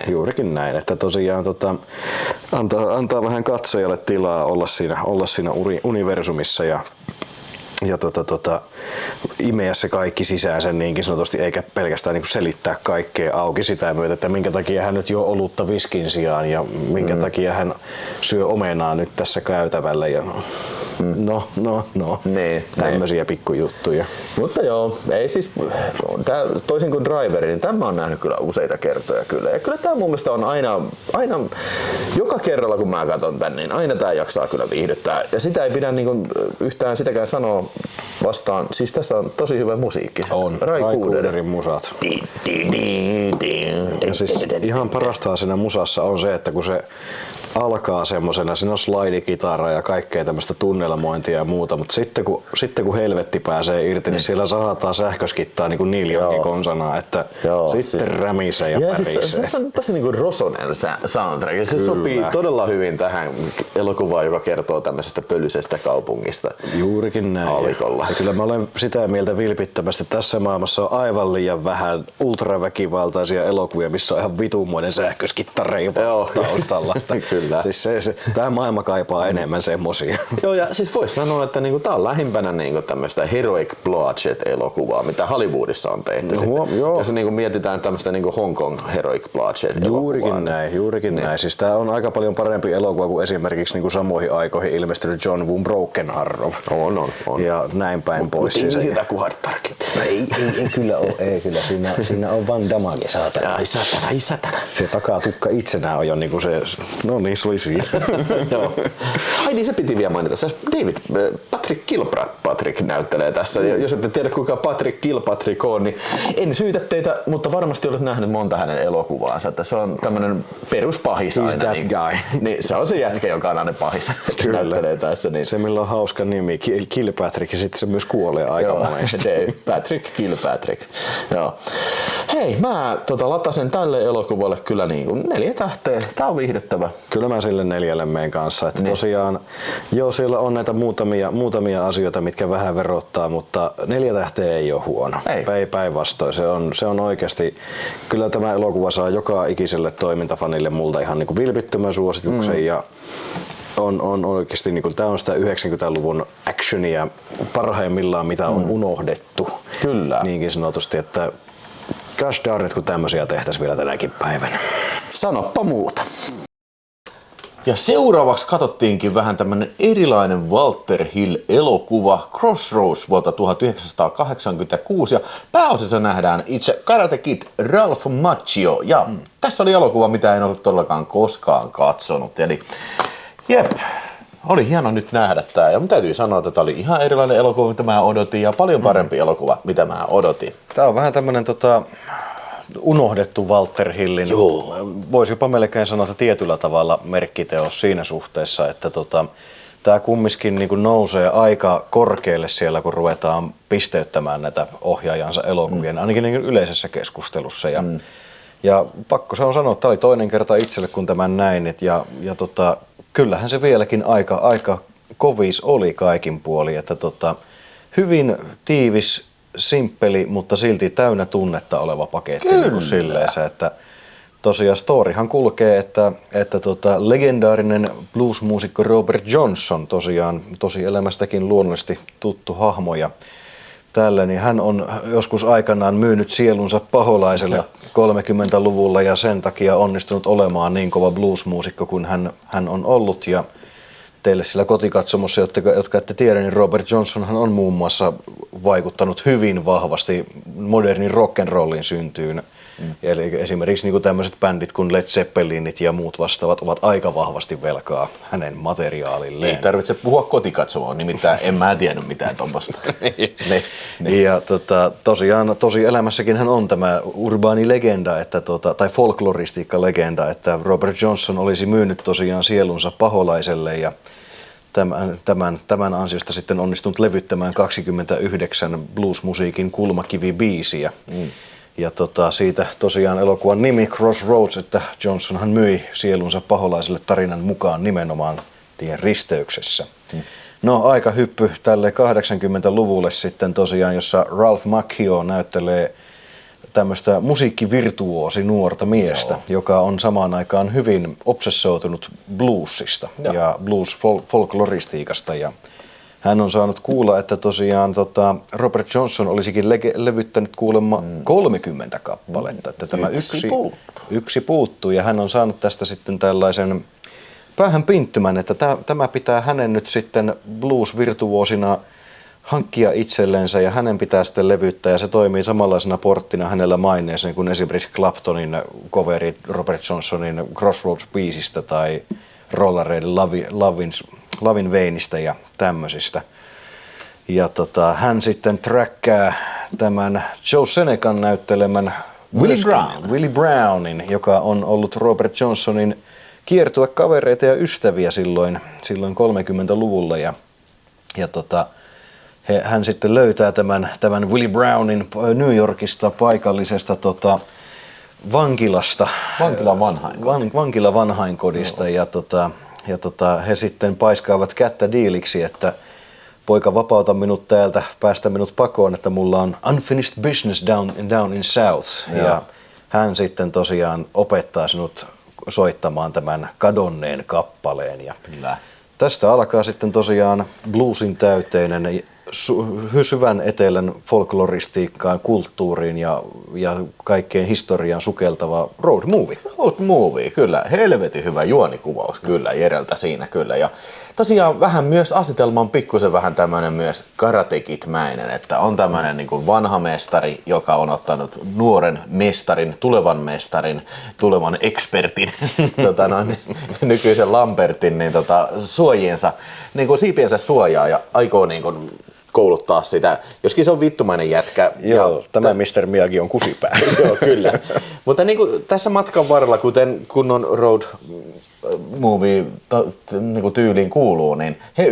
juurikin näin, että tosiaan antaa vähän katsojalle tilaa olla siinä universumissa ja imeä se kaikki sisään sen niinkin sanotusti, eikä pelkästään niin kuin selittää kaikkea auki sitä myötä, että minkä takia hän nyt juo olutta viskin sijaan ja minkä takia hän syö omenaa nyt tässä käytävällä. Ja No. Niin, tämmöisiä pikkujuttuja. Mutta joo, ei siis, toisin kuin Driveri, niin tämä on nähnyt kyllä useita kertoja kyllä. Ja kyllä tämä mun mielestä on aina joka kerralla kun mä katson tän, niin aina tää jaksaa kyllä viihdyttää. Ja sitä ei pidä niinku yhtään sitäkään sanoa vastaan. Siis tässä on tosi hyvä musiikki. On. Ray Cooderin musat. Ja siis ihan parasta siinä musassa on se, että kun se alkaa semmosena, siinä on slidikitara ja kaikkea tämmöistä tunnelmointia ja muuta, mutta sitten kun helvetti pääsee irti, niin siellä sahataan sähköskittaa niinku Neil Youngin konsanaa, että sitten rämisee ja pärisee. Siis se on tosi niinku rosonen soundtrack ja se sopii todella hyvin tähän elokuvaan, joka kertoo tämmöisestä pölyisestä kaupungista. Juurikin näin. Aavikolla. Ja kyllä mä olen sitä mieltä vilpittömästi, että tässä maailmassa on aivan liian vähän ultraväkivaltaisia elokuvia, missä on ihan vitunmoinen sähköskittareiva taustalla. Kyllä. Siis tämä maailma kaipaa enemmän semmosia. Joo, ja siis voisi sanoa, että niinku, tää on lähimpänä niinku tämmöistä heroic bloodshed-elokuvaa, mitä Hollywoodissa on tehty. Jos niinku mietitään tämmöistä niinku Hong Kong heroic bloodshed-elokuvaa. Juurikin näin. Siis tää on aika paljon parempi elokuva kuin esimerkiksi niinku samoihin aikoihin ilmestynyt John Woo Broken Arrow. On. Ja näin päin pois. Ei niin hyvä kuin Hard Target. Ei kyllä ole. Ei kyllä. Siinä on Van Damme, saatana. Ai satana. Se takatukka itsenään on jo niinku se... No niin, se oli siinä. Joo. Ai niin, se piti vielä mainita. Patrick Kilpatrick näyttelee tässä. Ja jos ette tiedä kuinka Patrick Kilpatrick on, niin en syytä teitä, mutta varmasti olet nähnyt monta hänen elokuvaansa. Että se on tämmönen peruspahis aina. He's that guy. Niin, se on se jätkä, joka on aina pahis. Näyttelee tässä. Niin. Se millä on hauska nimi, Kilpatrick, ja sitten se myös kuolee aika monesti. Patrick Kilpatrick. Joo. Hei, mä latasen tälle elokuvalle kyllä niinku 4 tähteä. Tää on viihdyttävä. Kyllä mä sille 4 meen kanssa. Että tosiaan, joo, siellä on näitä muutamia asioita, mitkä vähän verottaa, mutta 4 tähteä ei ole huono. Ei päinvastoin. Se on oikeasti, kyllä tämä elokuva saa joka ikiselle toimintafanille multa ihan niin kuin vilpittömän suosituksen ja on oikeasti, niin kuin, tää on sitä 90-luvun actionia parhaimmillaan, mitä on unohdettu. Kyllä. Niinkin sanotusti, että gosh darn it, kun tämmöisiä tehtäisiin vielä tänäkin päivänä. Sanoppa muuta. Ja seuraavaksi katsottiinkin vähän tämmönen erilainen Walter Hill-elokuva Crossroads vuodelta 1986 ja pääosassa nähdään itse Karate Kid Ralph Macchio ja tässä oli elokuva, mitä en ollut todellakaan koskaan katsonut. Eli jep, oli hieno nyt nähdä tää ja mun täytyy sanoa, että tää oli ihan erilainen elokuva, mitä mä odotin ja paljon parempi elokuva, mitä mä odotin. Tää on vähän tämmönen unohdettu Walter Hillin, voisi jopa melkein sanoa, että tietyllä tavalla merkkiteos siinä suhteessa, että tämä kumminkin niin kuin nousee aika korkealle siellä, kun ruvetaan pisteyttämään näitä ohjaajansa elokuvien, ainakin niin yleisessä keskustelussa. Ja pakko se on sanoa, että tämä oli toinen kerta itselle, kun tämän näin, ja kyllähän se vieläkin aika kovis oli kaikin puolin, että hyvin tiivis, simppeli, mutta silti täynnä tunnetta oleva paketti niin kuin silleensä, että tosiaan storyhan kulkee, että legendaarinen bluesmuusikko Robert Johnson, tosiaan tosielämästäkin luonnollisesti tuttu hahmo ja tällä, niin hän on joskus aikanaan myynyt sielunsa paholaiselle 30-luvulla ja sen takia onnistunut olemaan niin kova bluesmuusikko kuin hän on ollut ja teille sillä kotikatsomossa, jotka ette tiedä, niin Robert Johnsonhan on muun muassa vaikuttanut hyvin vahvasti modernin rock'n'rollin syntyyn. Eli esimerkiksi niin kuin tämmöiset bändit kuin Led Zeppelinit ja muut vastaavat ovat aika vahvasti velkaa hänen materiaalilleen. Ei tarvitse puhua kotikatsomoon, nimittäin en mä tiennyt mitään tuommoista. Ja tosiaan tosielämässäkin hän on tämä urbaani legenda, tai folkloristiikka-legenda, että Robert Johnson olisi myynyt tosiaan sielunsa paholaiselle ja tämän ansiosta sitten onnistunut levyttämään 29 bluesmusiikin kulmakivibiisiä. Ja siitä tosiaan elokuvan nimi Crossroads, että Johnsonhan myi sielunsa paholaiselle tarinan mukaan nimenomaan tien risteyksessä. No aika hyppy tälle 80-luvulle sitten tosiaan, jossa Ralph Macchio näyttelee tämmöistä musiikkivirtuoosi nuorta miestä, joka on samaan aikaan hyvin obsessoitunut bluesista ja blues-folkloristiikasta. Ja hän on saanut kuulla, että tosiaan Robert Johnson olisikin levyttänyt kuulemma 30 kappaletta. Että tämä yksi puuttuu ja hän on saanut tästä sitten tällaisen päähän pinttymän, että tämä pitää hänen nyt sitten blues-virtuoosina hankkia itsellensä ja hänen pitää sitten levyttää ja se toimii samanlaisena porttina hänellä maineeseen kuin esimerkiksi Claptonin coveri Robert Johnsonin Crossroads-biisistä tai Rollereiden Lavin Veinistä ja tämmöisistä. Ja hän sitten trackaa tämän Joe Senecan näyttelemän Willie Brownin, joka on ollut Robert Johnsonin kiertuekavereita ja ystäviä silloin 30-luvulla ja hän sitten löytää tämän Willie Brownin New Yorkista paikallisesta vankilasta. Vankila vanhainkodista ja he sitten paiskaavat kättä diiliksi, että poika vapauta minut täältä, päästä minut pakoon, että mulla on unfinished business down in South. Ja hän sitten tosiaan opettaa sinut soittamaan tämän kadonneen kappaleen. Ja tästä alkaa sitten tosiaan bluesin täyteinen syvän etelän folkloristiikkaan, kulttuuriin ja kaikkeen historiaan sukeltava road movie. Road movie, kyllä. Helvetin hyvä juonikuvaus kyllä Jereltä siinä kyllä. Ja tosiaan vähän myös asetelma on pikkusen vähän tämmöinen myös Karate Kid-mäinen, että on tämmöinen niin kuin vanha mestari, joka on ottanut nuoren mestarin, tulevan expertin, nykyisen Lambertin, niin suojiensa, niin kuin siipiensä suojaa ja aikoo niin kuin kouluttaa sitä, joskin se on vittumainen jätkä. Joo, tämä Mr. Miyagi on kusipää. Joo, kyllä. Mutta niin kuin tässä matkan varrella, kuten kunnon road movie niin tyyliin kuuluu, niin he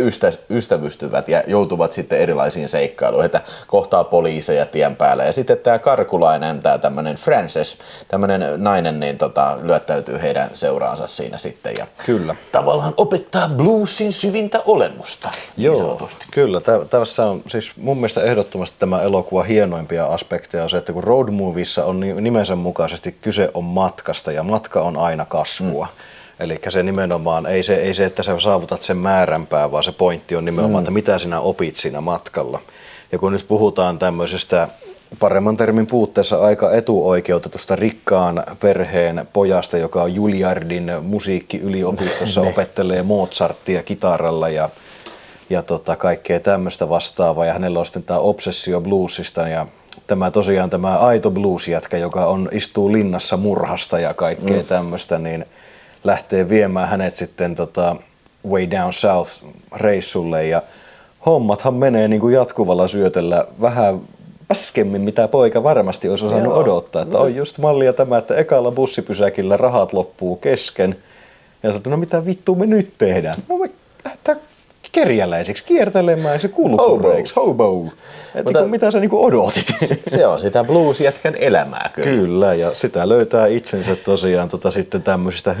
ystävystyvät ja joutuvat sitten erilaisiin seikkailuihin, että kohtaa poliiseja tien päällä. Ja sitten tämä karkulainen, tämä tämmöinen Frances, tämmöinen nainen, niin lyöttäytyy heidän seuraansa siinä sitten. Ja kyllä. Tavallaan opettaa bluesin syvintä olemusta. Joo, kyllä. Tässä on siis mun mielestä ehdottomasti tämä elokuva hienoimpia aspekteja on se, että kun road movieissa on nimensä mukaisesti kyse on matkasta ja matka on aina kasvua. Eli se nimenomaan, ei se, että sä saavutat sen määränpää, vaan se pointti on nimenomaan, että mitä sinä opit siinä matkalla. Ja kun nyt puhutaan tämmöisestä paremman termin puutteessa aika etuoikeutetusta rikkaan perheen pojasta, joka on Juilliardin musiikkiyliopistossa, opettelee Mozartia kitaralla ja kaikkea tämmöistä vastaavaa. Ja hänellä on sitten tämä obsessio bluesista ja tämä aito bluesjätkä, joka istuu linnassa murhasta ja kaikkea tämmöistä, niin lähtee viemään hänet sitten Way Down South reissulle ja hommathan menee niin kuin jatkuvalla syötellä vähän äskemmin, mitä poika varmasti olisi osannut odottaa. Että on just mallia tämä, että ekalla bussipysäkillä rahat loppuu kesken ja sanotaan, no mitä vittua me nyt tehdään? No me lähdetään kerjäläisiksi kiertelemään se kulkureiksi, hobo. Mutta mitä sä niinku odotit? Se on sitä blues-jätkän elämää kyllä. Kyllä, ja sitä löytää itsensä tosiaan sitten tämmöisistä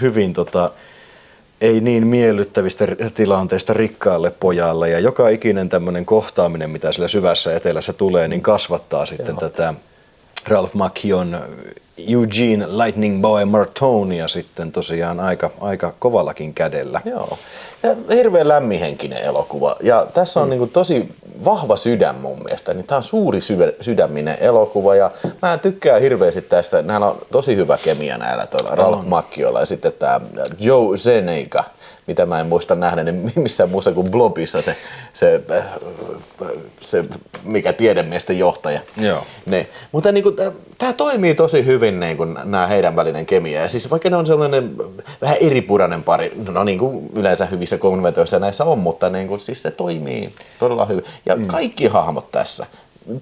hyvin ei niin miellyttävistä tilanteista rikkaalle pojalle. Ja joka ikinen tämmöinen kohtaaminen, mitä sillä syvässä etelässä tulee, niin kasvattaa sitten tätä Ralph Macchion Eugene Lightning Boy Martonia sitten tosiaan aika kovallakin kädellä. Joo. Ja hirveän lämminhenkinen elokuva. Ja tässä on niinku tosi vahva sydän mun mielestä. Niin tää on suuri sydäminen elokuva ja mä tykkään hirveästi tästä. Näillä on tosi hyvä kemia näillä Ralph Macchiolla ja sitten tää Joe Seneca, mitä mä en muista nähdä, niin missään muussa kuin Blobissa se mikä tiedemiesten johtaja. Joo. Ne. Mutta niinku, tää toimii tosi hyvin niinku, nämä heidän välinen kemia. Ja siis vaikka ne on sellainen vähän eripurainen pari, no niin kuin yleensä hyvissä konventoissa näissä on, mutta niinku, siis se toimii todella hyvin. Ja kaikki hahmot tässä.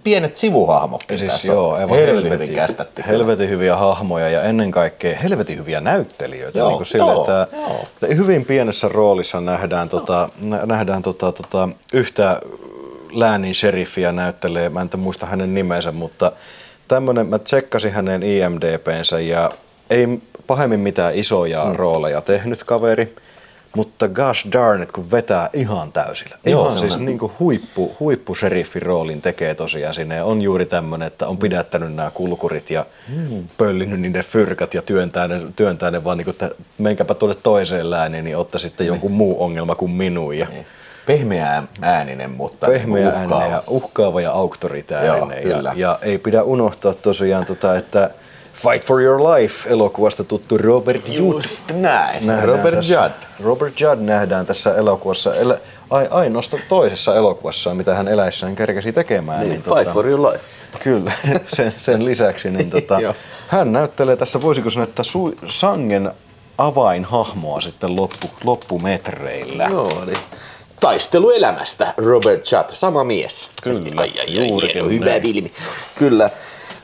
Pienet sivuhahmotkin siis tässä joo, on helvetin hyvin kästetty. Helvetin hyviä hahmoja ja ennen kaikkea helvetin hyviä näyttelijöitä. Joo, niin kuin sille, että hyvin pienessä roolissa nähdään yhtä läänin sheriffiä näyttelee, mä en muista hänen nimensä, mutta mä tsekkasin hänen IMDb:nsä ja ei pahemmin mitään isoja rooleja tehnyt kaveri. Mutta gosh darn it, kun vetää ihan täysillä. Ihan siis niin kuin huippu sheriffin tekee tosiaan sinne. Ja on juuri tämmöinen, että on pidättänyt nämä kulkurit ja pöllinyt niiden fyrkat ja työntää ne vaan niin kuin, että menkääpä tuolle toiseen lääniin, niin otta sitten jonkun muu ongelma kuin minun. Ja pehmeä ääninen, mutta pehmeä ääninen ja uhkaava ja auktoritäärinen. Ja ei pidä unohtaa tosiaan, että Fight for Your Life-elokuvasta tuttu Robert Judd. Just näin. Nähdään Robert tässä- Judd. Robert Judd nähdään tässä elokuvassa, ainoastaan toisessa elokuvassaan, mitä hän eläissään kerkesi tekemään. Niin, Fight for Your Life. Kyllä, sen lisäksi niin Joo. hän näyttelee tässä, voisiko sanoa, että sangen avainhahmoa sitten loppumetreillä. Joo, niin. Taistelu elämästä, Robert Judd, sama mies. Kyllä, juurikin. juuri Hyvä näin. filmi. Kyllä.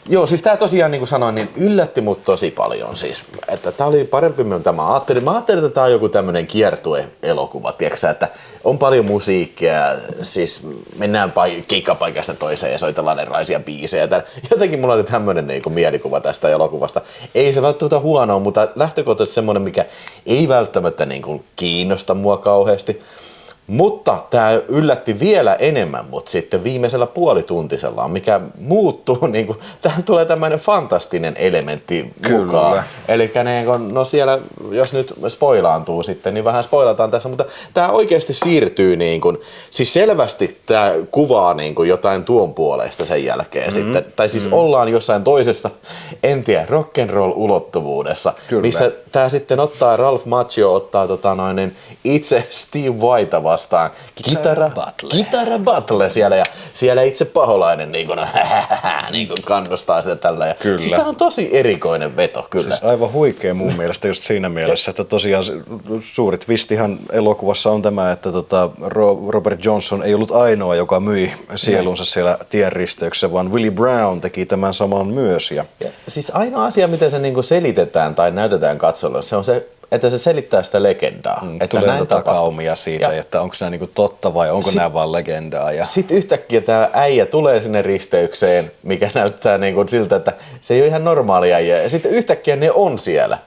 Joo, siis tää tosiaan niin kuin sanoin, niin yllätti mut tosi paljon siis. Että tää oli parempi, mitä mä ajattelin. Mä ajattelin, että tää on joku tämmönen kiertue-elokuva, tiiäksä, että on paljon musiikkia, siis mennään keikkapaikasta toiseen ja soitellaan erilaisia biisejä. Jotenkin mulla oli tämmönen niin kuin mielikuva tästä elokuvasta. Ei se välttämättä huonoa, mutta lähtökohtaisesti semmonen, mikä ei välttämättä niin kuin kiinnosta mua kauheasti. Mutta tämä yllätti vielä enemmän mut sitten viimeisellä puolituntisellaan, mikä muuttuu, niin kuin, tähän tulee tämmöinen fantastinen elementti mukaan. Eli no siellä, jos nyt spoilaantuu sitten, niin vähän spoilataan tässä, mutta tämä oikeasti siirtyy, niin kuin, siis selvästi tämä kuvaa niin kuin jotain tuon puoleista sen jälkeen sitten. Tai siis ollaan jossain toisessa, en tiedä, rock'n'roll-ulottuvuudessa, missä tämä sitten ottaa, Ralph Macchio ottaa itse Steve Whitea vastaan. Kitara battle siellä ja siellä itse paholainen niin kuin kannustaa sitä tällä. Ja Kyllä. Siis tää on tosi erikoinen veto kyllä. Siis aivan huikea mun mielestä just siinä mielessä, että tosiaan suuri twistihan elokuvassa on tämä, että Robert Johnson ei ollut ainoa, joka myi sielunsa siellä tienristeyksessä, vaan Willie Brown teki tämän saman myös. Ja siis ainoa asia, miten se niinku selitetään tai näytetään katsolle, se on se, että se selittää sitä legendaa. Että tulee näin takaumia siitä, ja että onko nämä niinku totta vai onko nämä vaan legendaa. Ja sitten yhtäkkiä tämä äijä tulee sinne risteykseen, mikä näyttää niinku siltä, että se ei ole ihan normaali äijä. Ja sitten yhtäkkiä ne on siellä.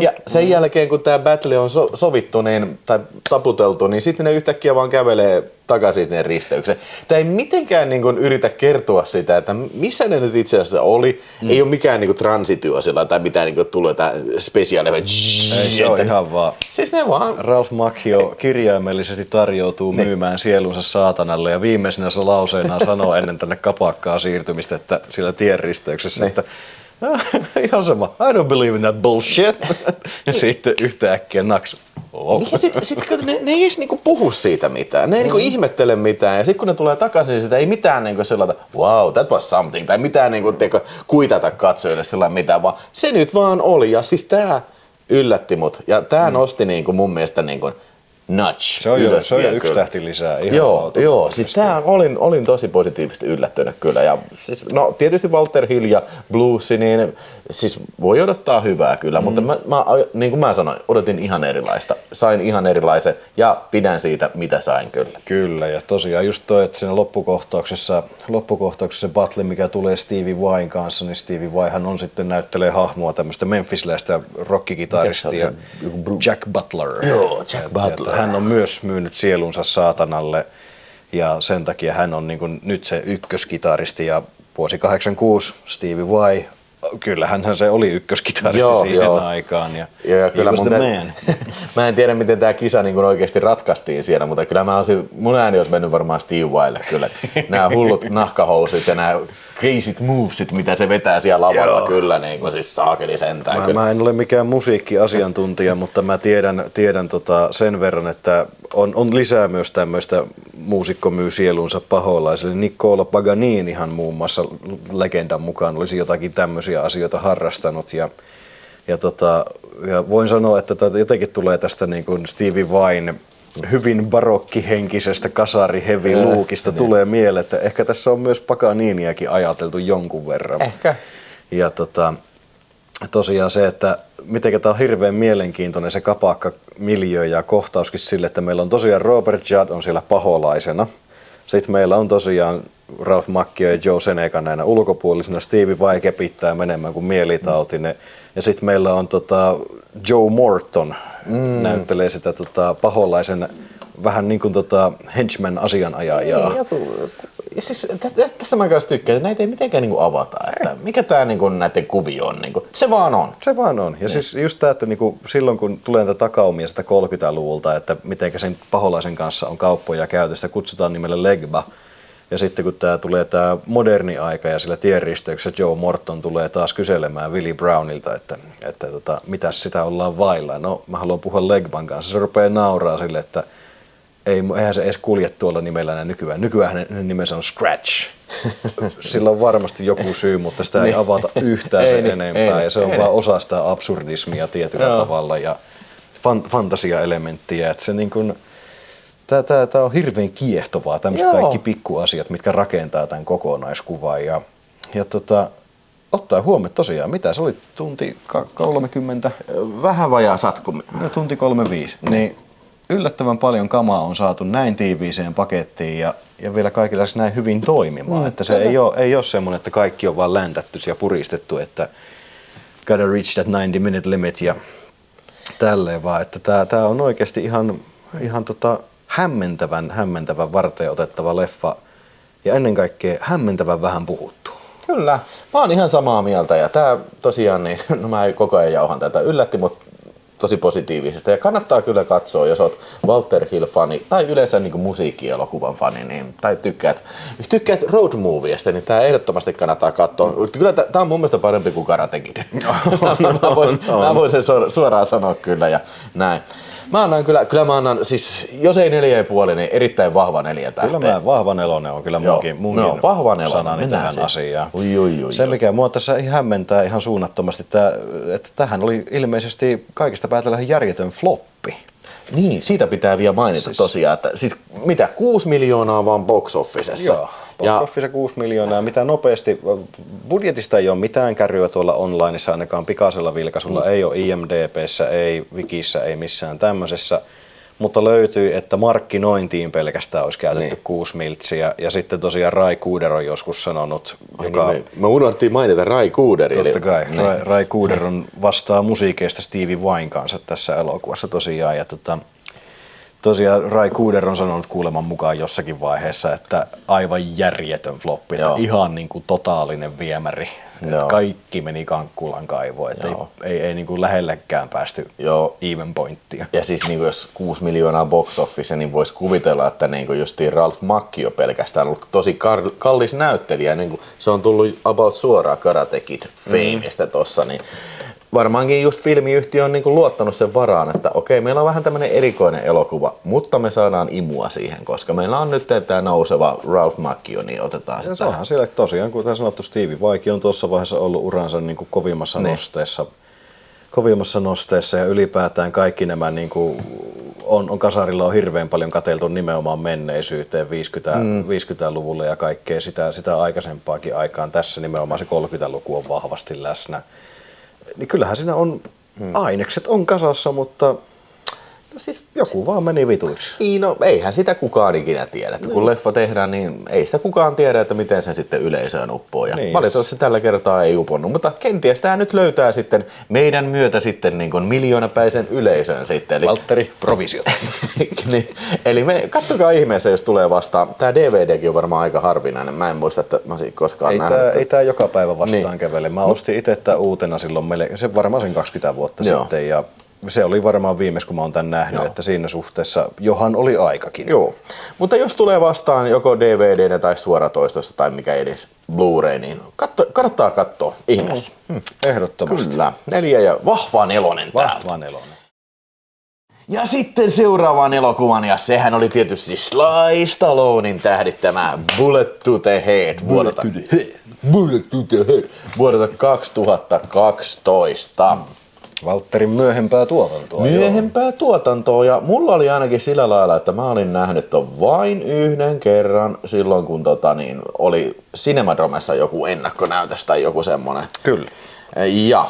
Ja sen jälkeen, kun tämä battle on sovittu tai taputeltu, niin sitten ne yhtäkkiä vaan kävelee takaisin sinne risteykseen. Tämä ei mitenkään niin kuin yritä kertoa sitä, että missä ne nyt itse asiassa oli. Ei ole mikään niin kuin transitio sillä tai mitään niin kuin tulee jotain spesiaalia. ei se ole ihan vaan. Siis ne vaan. Ralph Macchio kirjaimellisesti tarjoutuu myymään sielunsa saatanalle ja viimeisenä se lauseenaan sanoo ennen tänne kapakkaan siirtymistä, että siellä tienristeyksessä, että ihan sama, I don't believe in that bullshit. Ja sitten yhtäkkiä naks. Ja sit kun ne ei edes niinku puhu siitä mitään, ne ei niinku ihmettele mitään ja sitten kun ne tulee takaisin, niin sitä ei mitään niinku sellaista wow, that was something, tai mitään niinku kuitata katsojille sellainen mitään, vaan se nyt vaan oli ja siis tää yllätti mut ja tää nosti niinku mun mielestä niinku nudge. Se on jo yksi tähti lisää. Ihan Joo, siis tää olin tosi positiivisesti yllättynyt kyllä. Ja siis, no tietysti Walter Hill ja Bluesi, niin siis voi odottaa hyvää kyllä, mutta niin kuin mä sanoin, odotin ihan erilaista. Sain ihan erilaisen ja pidän siitä, mitä sain kyllä. Kyllä, ja tosiaan just toi, että siinä loppukohtauksessa se battle, mikä tulee Stevie Vain kanssa, niin Stevie Vaihan on sitten näyttelee hahmoa tämmöistä memphisläistä rockikitaristia, Jack Butler. Joo, Jack Butler. Hän on myös myynyt sielunsa saatanalle ja sen takia hän on niin kuin nyt se ykköskitaristi ja vuosi 86 Stevie Vai, kyllähän se oli ykköskitaristi siihen aikaan ja kyllä mä en tiedä miten tää kisa niin kuin oikeasti ratkaistiin siellä, mutta kyllä mun ääni olisi mennyt varmaan Steve Vaille kyllä. Nämä hullut nahkahousut ja nämä crazy movesit, mitä se vetää siellä lavalla kyllä, niin kuin siis saakeli sentään. Mä en ole mikään musiikkiasiantuntija, mutta mä tiedän sen verran, että on lisää myös tämmöistä muusikko myy sielunsa paholaiselle. Nicola Paganinihan muun muassa legendan mukaan olisi jotakin tämmöisiä asioita harrastanut ja voin sanoa, että jotenkin tulee tästä niin kuin Stevie Vain hyvin barokkihenkisestä kasari heavy lookista tulee mieleen, että ehkä tässä on myös Paganiniakin ajateltu jonkun verran. Ehkä. Ja tosiaan se, että miten tämä on hirveän mielenkiintoinen se kapakka-miljöö ja kohtauskin sille, että meillä on tosiaan Robert Judd on siellä paholaisena. Sitten meillä on tosiaan Ralph Macchio ja Joe Seneca näinä ulkopuolisena. Stevie Vai kepittää menemään kuin mielitautinen. Ja sitten meillä on Joe Morton näyttelee sitä paholaisen vähän niin kuin henchman asianajajaa. Ja siis tästä mä kanssa tykkään, että näitä ei mitenkään niinku avata, että mikä tää niinku näiden kuvio on, niinku, se vaan on. Se vaan on. Ja siis just tää, että niinku silloin kun tulee näitä takaumia sitä 30-luvulta, että mitenkä sen paholaisen kanssa on kauppoja käyty, sitä kutsutaan nimellä Legba. Ja sitten kun tää tulee tää moderni aika ja sillä tienristeyksessä Joe Morton tulee taas kyselemään Willie Brownilta, että mitäs sitä ollaan vailla. No mä haluan puhua Legban kanssa. Se rupeaa nauraa sille, että eihän se edes kulje tuolla nimellä enää nykyään. Nykyään hänen nimensä on Scratch. Sillä on varmasti joku syy, mutta sitä ei avata yhtään sen enempää. Ja se on vaan osa sitä absurdismia tietyllä tavalla ja fantasiaelementtiä. Että se niin kuin, tää on hirveän kiehtovaa, tämmöiset kaikki pikkuasiat, mitkä rakentaa tämän kokonaiskuvan. Ja ottaa huomioon tosiaan, mitä se oli, tunti 30? Vähän vajaa satku. No, tunti 35. Niin yllättävän paljon kamaa on saatu näin tiiviiseen pakettiin ja vielä kaikilla näin hyvin toimimaan. Että se ei ole semmoinen, että kaikki on vaan läntätty ja puristettu, että gotta reach that 90-minute limit ja tälleen, vaan että tää on oikeasti ihan hämmentävän varteen otettava leffa ja ennen kaikkea hämmentävän vähän puhuttu. Kyllä, mä oon ihan samaa mieltä ja tää tosiaan, niin, no mä koko ajan jauhan tätä, yllätti mut tosi positiivisesti ja kannattaa kyllä katsoa, jos oot Walter Hill-fani tai yleensä niin kuin musiikkielokuvan fani niin, tai tykkäät road movieista, niin tää ehdottomasti kannattaa katsoa. Kyllä tää on mun mielestä parempi kuin Karate Kid. Mä voin sen suoraan sanoa kyllä ja näin. Mä annan siis, jos ei 4,5, niin erittäin vahva 4 tähteä. Kyllä mä vahva 4 on kyllä munkin vahva 4 sanani tähän asiaan. Ui. Se mikä mua tässä hämmentää ihan suunnattomasti, että tähän oli ilmeisesti kaikista päätellen järjetön floppi. Niin, siitä pitää vielä mainita tosiaan, että siis mitä 6 miljoonaa vaan box officessa. Joo. Box office 6 miljoonaa, mitä nopeasti, budjetista ei ole mitään kärryä tuolla onlineissa, ainakaan pikaisella vilkaisulla, ei ole IMDb:ssä, ei Wikissä, ei missään tämmöisessä, mutta löytyy, että markkinointiin pelkästään olisi käytetty 6 miltsiä, ja sitten tosiaan Ray Cooder on joskus sanonut, me unohdettiin mainita Ray Cooderin. Totta kai, Ray Cooder on vastaa musiikeista Stevie Vain kanssa tässä elokuvassa tosiaan, ja tosiaan Ray Cooder on sanonut kuuleman mukaan jossakin vaiheessa, että aivan järjetön floppi, ihan niin kuin totaalinen viemäri. Kaikki meni Kankkulan kaivoon, että ei niin kuin lähellekään päästy even pointtia. Ja siis niin kuin jos 6 miljoonaa box office, niin voisi kuvitella, että niin kuin justiin Ralph Macchio pelkästään on ollut tosi kallis näyttelijä, niin kuin se on tullut about suoraan Karate Kid fameista tossa, niin varmaankin just filmiyhtiö on niinku luottanut sen varaan, että okei, meillä on vähän tämmöinen erikoinen elokuva, mutta me saadaan imua siihen, koska meillä on nyt tämä nouseva Ralph Macchio, niin otetaan se. Se onhan siellä tosiaan, kuten sanottu, Stevie Vai on tuossa vaiheessa ollut uransa niinku kovimmassa nosteessa ja ylipäätään kaikki nämä niinku on kasarilla on hirveän paljon katseltu nimenomaan menneisyyteen 50-luvulle ja kaikkea sitä aikaisempaakin aikaan. Tässä nimenomaan se 30-luku on vahvasti läsnä. Niin kyllähän siinä on ainekset on kasassa, mutta siis joku vaan meni vituiksi. Niin, no eihän sitä kukaan ikinä tiedä. Kun leffa tehdään, niin ei sitä kukaan tiedä, että miten sen sitten yleisöön uppoo. Ja valitettavasti tällä kertaa ei uponnut, mutta kenties tämä nyt löytää sitten meidän myötä sitten niin kuin miljoonapäisen yleisön sitten. Eli Valtteri, provisiot. Niin, eli kattokaa ihmeessä, jos tulee vastaan. Tämä DVDkin on varmaan aika harvinainen. Mä en muista, että mä olisin koskaan nähnyt. Ei tää joka päivä vastaan kävele. Mä ostin itse tää uutena silloin, se varmaan sen 20 vuotta sitten. Ja se oli varmaan viimeis, kun mä oon tän nähnyt, että siinä suhteessa johan oli aikakin. Joo, mutta jos tulee vastaan joko DVD tai suoratoistosta tai mikä edes Blu-ray, niin kannattaa katsoa ihmeessä. Ehdottomasti. Kyllä, 4 ja vahva 4 täällä. Vahva 4. Ja sitten seuraavaan elokuvan, ja sehän oli tietysti Sly Stallonen tähdittämä Bullet to the Head vuodelta 2012. Valtterin myöhempää tuotantoa. Ja mulla oli ainakin sillä lailla, että mä olin nähnyt ton vain yhden kerran silloin, kun oli Cinemadromessa joku ennakkonäytös tai joku semmonen. Kyllä. Ja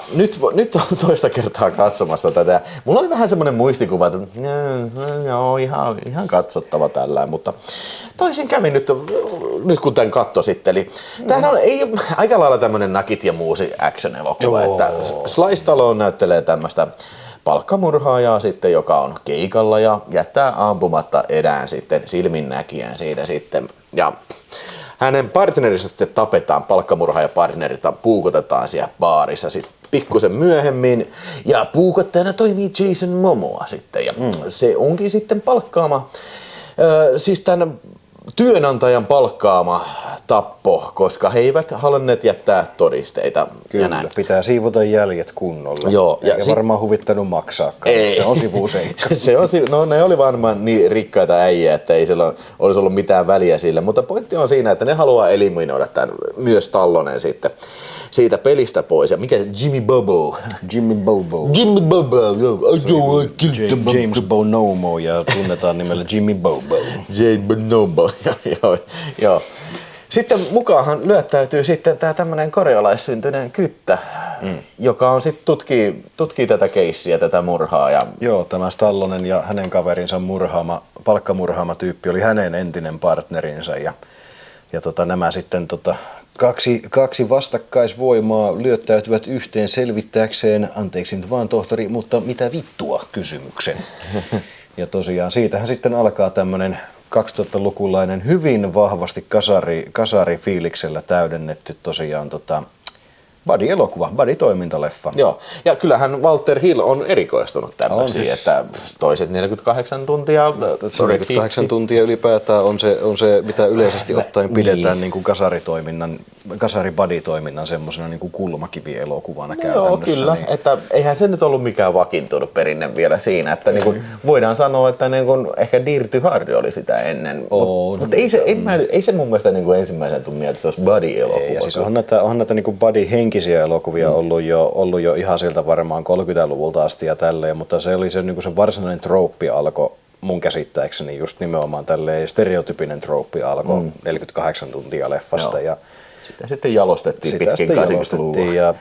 nyt on toista kertaa katsomassa tätä. Mulla oli vähän semmoinen muistikuva, että joo, ihan katsottava tällä, mutta toisin kävi nyt kun tämän katto sitten. Eli tämähän ei aika lailla tämmöinen nakit ja muusi action elokuva, että Sly Stallone näyttelee tämmöistä palkkamurhaajaa sitten, joka on keikalla ja jättää ampumatta erään sitten silminnäkijän siitä sitten. Ja hänen partnerinsa sitten tapetaan, palkkamurhaajapartnerita puukotetaan siellä baarissa sitten pikkusen myöhemmin. Ja puukottajana toimii Jason Momoa sitten. Ja se onkin sitten palkkaama siis tämän työnantajan palkkaama tappo, koska he eivät halunneet jättää todisteita. Kyllä, ja näin. pitää siivota jäljet kunnolla. Joo, ja eikä varmaan huvittanut maksaakaan. Ei. Se on sivuseikka. No ne oli varmaan niin rikkaita äijä, että ei sillä olisi ollut mitään väliä sille, mutta pointti on siinä, että ne haluaa eliminoida tämän myös Stallonen sitten siitä pelistä pois. Ja mikä Jimmy Bobo? Jimmy Bobo. Jimmy Bobo, James Bonomo ja tunnetaan nimellä Jimmy Bobo. Jimmy Bobo, joo. Sitten mukaanhan lyöttäytyy sitten tämä tämmöinen korealaissyntyinen Kyttä, joka on sitten tutkii tätä keissiä, tätä murhaa. Ja Joo, tämä Stallonen ja hänen kaverinsa palkkamurhaama tyyppi oli hänen entinen partnerinsa ja nämä sitten kaksi vastakkaisvoimaa lyöttäytyvät yhteen selvittääkseen, anteeksi nyt vaan tohtori, mutta mitä vittua kysymyksen. Ja tosiaan siitähän sitten alkaa tämmönen 2000-lukulainen hyvin vahvasti kasarifiiliksellä täydennetty tosiaan Buddy-elokuva, Buddy-toimintaleffa. Joo, ja kyllähän Walter Hill on erikoistunut tämmöisiin, että toiset 48 tuntia... 48 tuntia ylipäätään on se mitä yleisesti ottaen pidetään niin kuin kasari-buddy-toiminnan semmoisena niin kuin kulmakivielokuvana käytännössä. Joo, kyllä, niin. että eihän se nyt ollut mikään vakiintunut perinne vielä siinä, että niin kuin voidaan sanoa, että niin kuin ehkä Dirty Harry oli sitä ennen, mutta ei se mun mielestä niin kuin ensimmäisen tule mieltä, että se olisi buddy-elokuva. Ja siis onhan näitä niin kuin buddy-henkisiä elokuvia ollut jo ihan sieltä varmaan 30-luvulta asti ja tälleen, mutta se oli se, niin kuin se varsinainen trooppi alkoi mun käsittääkseni just nimenomaan tälleen stereotypinen trooppi alkoi 48 tuntia leffasta. Ja sitä sitten jalostettiin pitkin 80-luvulla. Ja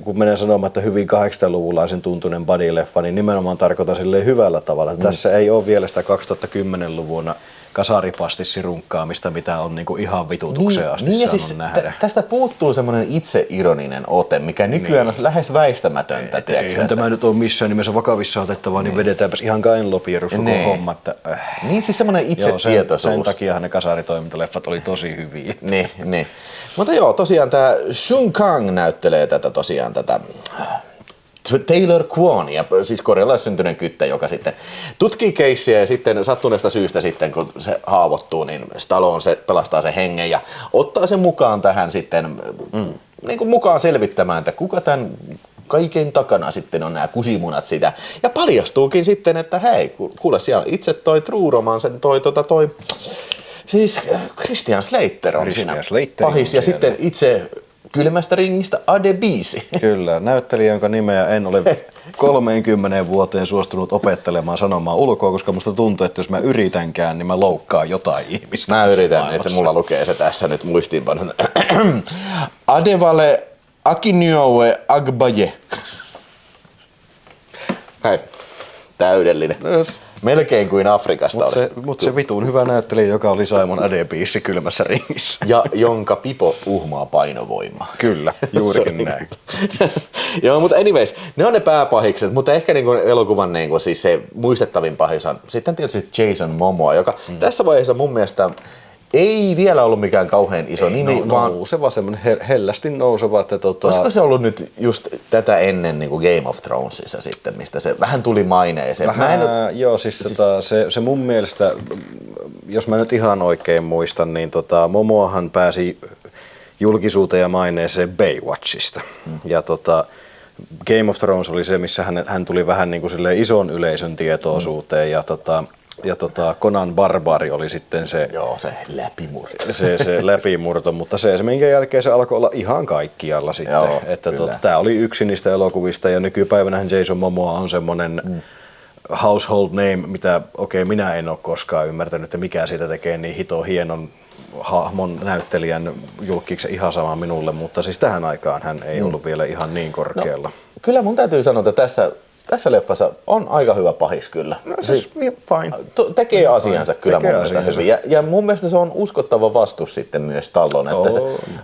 kun menee sanomaan, että hyvin 80-luvulaisen tuntunen buddy-leffa, niin nimenomaan tarkoitan silleen hyvällä tavalla. Tässä ei ole vielä sitä 2010-luvun kasaripastissirunkkaamista, mitä on niinku ihan vitutukseen asti saanut siis nähdä. Tästä puuttuu semmoinen itseironinen ote, mikä nykyään on lähes väistämätöntä. Eihän tämä nyt ole missään nimessä vakavissa otettavaa, niin vedetäänpäs ihan kainlopierus koko homma. Niin siis semmoinen itsetietoisuus. Sen takia ne kasaritoimintaleffat oli tosi hyviä. Niin. Mutta joo, tosiaan tämä Shun Kang näyttelee tätä Taylor Kwon, ja siis korealaissyntyinen Kyttä, joka sitten tutkii keissiä ja sitten sattuneesta syystä sitten, kun se haavoittuu, niin Stallone se pelastaa sen hengen ja ottaa sen mukaan tähän sitten niin kuin mukaan selvittämään, että kuka tämän kaiken takana sitten on nämä kusimunat sitä. Ja paljastuukin sitten, että hei, kuule siellä itse toi True Romancen siis Christian Slater on siinä pahis ja sitten itse Kylmästä ringistä Adebisi. Kyllä, näyttelijä, jonka nimeä en ole 30 vuoteen suostunut opettelemaan sanomaan ulkoa, koska musta tuntuu, että jos mä yritänkään, niin mä loukkaan jotain ihmistä. Mä yritän, että mulla lukee se tässä nyt muistiinpanossa. Adevale Akiniowe Agbaye. Hei, täydellinen. Melkein kuin Afrikasta olisi. Mutta se vitun hyvä näyttelijä, joka oli Simon Adebisi Kylmässä ringissä. Ja jonka pipo uhmaa painovoimaa. Kyllä, juurikin näin. Joo, mutta anyways, ne on ne pääpahikset, mutta ehkä niinku elokuvan niinku, siis se muistettavin pahis on sitten tietysti Jason Momoa, joka tässä vaiheessa mun mielestä ei vielä ollut mikään kauhean iso nimi, vaan nouseva, semmoinen hellästi nouseva. Että olisiko se ollut nyt just tätä ennen niin kuin Game of Thronesissa sitten, mistä se vähän tuli maineeseen? Joo, siis se mun mielestä, jos mä nyt ihan oikein muistan, niin Momoahan pääsi julkisuuteen ja maineeseen Baywatchista. Ja Game of Thrones oli se, missä hän tuli vähän niin kuin silleen ison yleisön tietoisuuteen ja Conan Barbari oli sitten se... Joo, se läpimurto. Se läpimurto, mutta se minkä jälkeen se alkoi olla ihan kaikkialla sitten. Joo, että tää oli yksi niistä elokuvista ja nykypäivänähän Jason Momoa on semmonen household name, mitä minä en ole koskaan ymmärtänyt, että mikä siitä tekee niin hienon hahmon näyttelijän julkkiksi ihan sama minulle, mutta siis tähän aikaan hän ei ollut vielä ihan niin korkealla. No, kyllä mun täytyy sanoa, että tässä leffassa on aika hyvä pahis kyllä. No siis fine. Tekee asiansa kyllä mun mielestä hyvin. Ja mun mielestä se on uskottava vastus sitten myös Stallone, että se,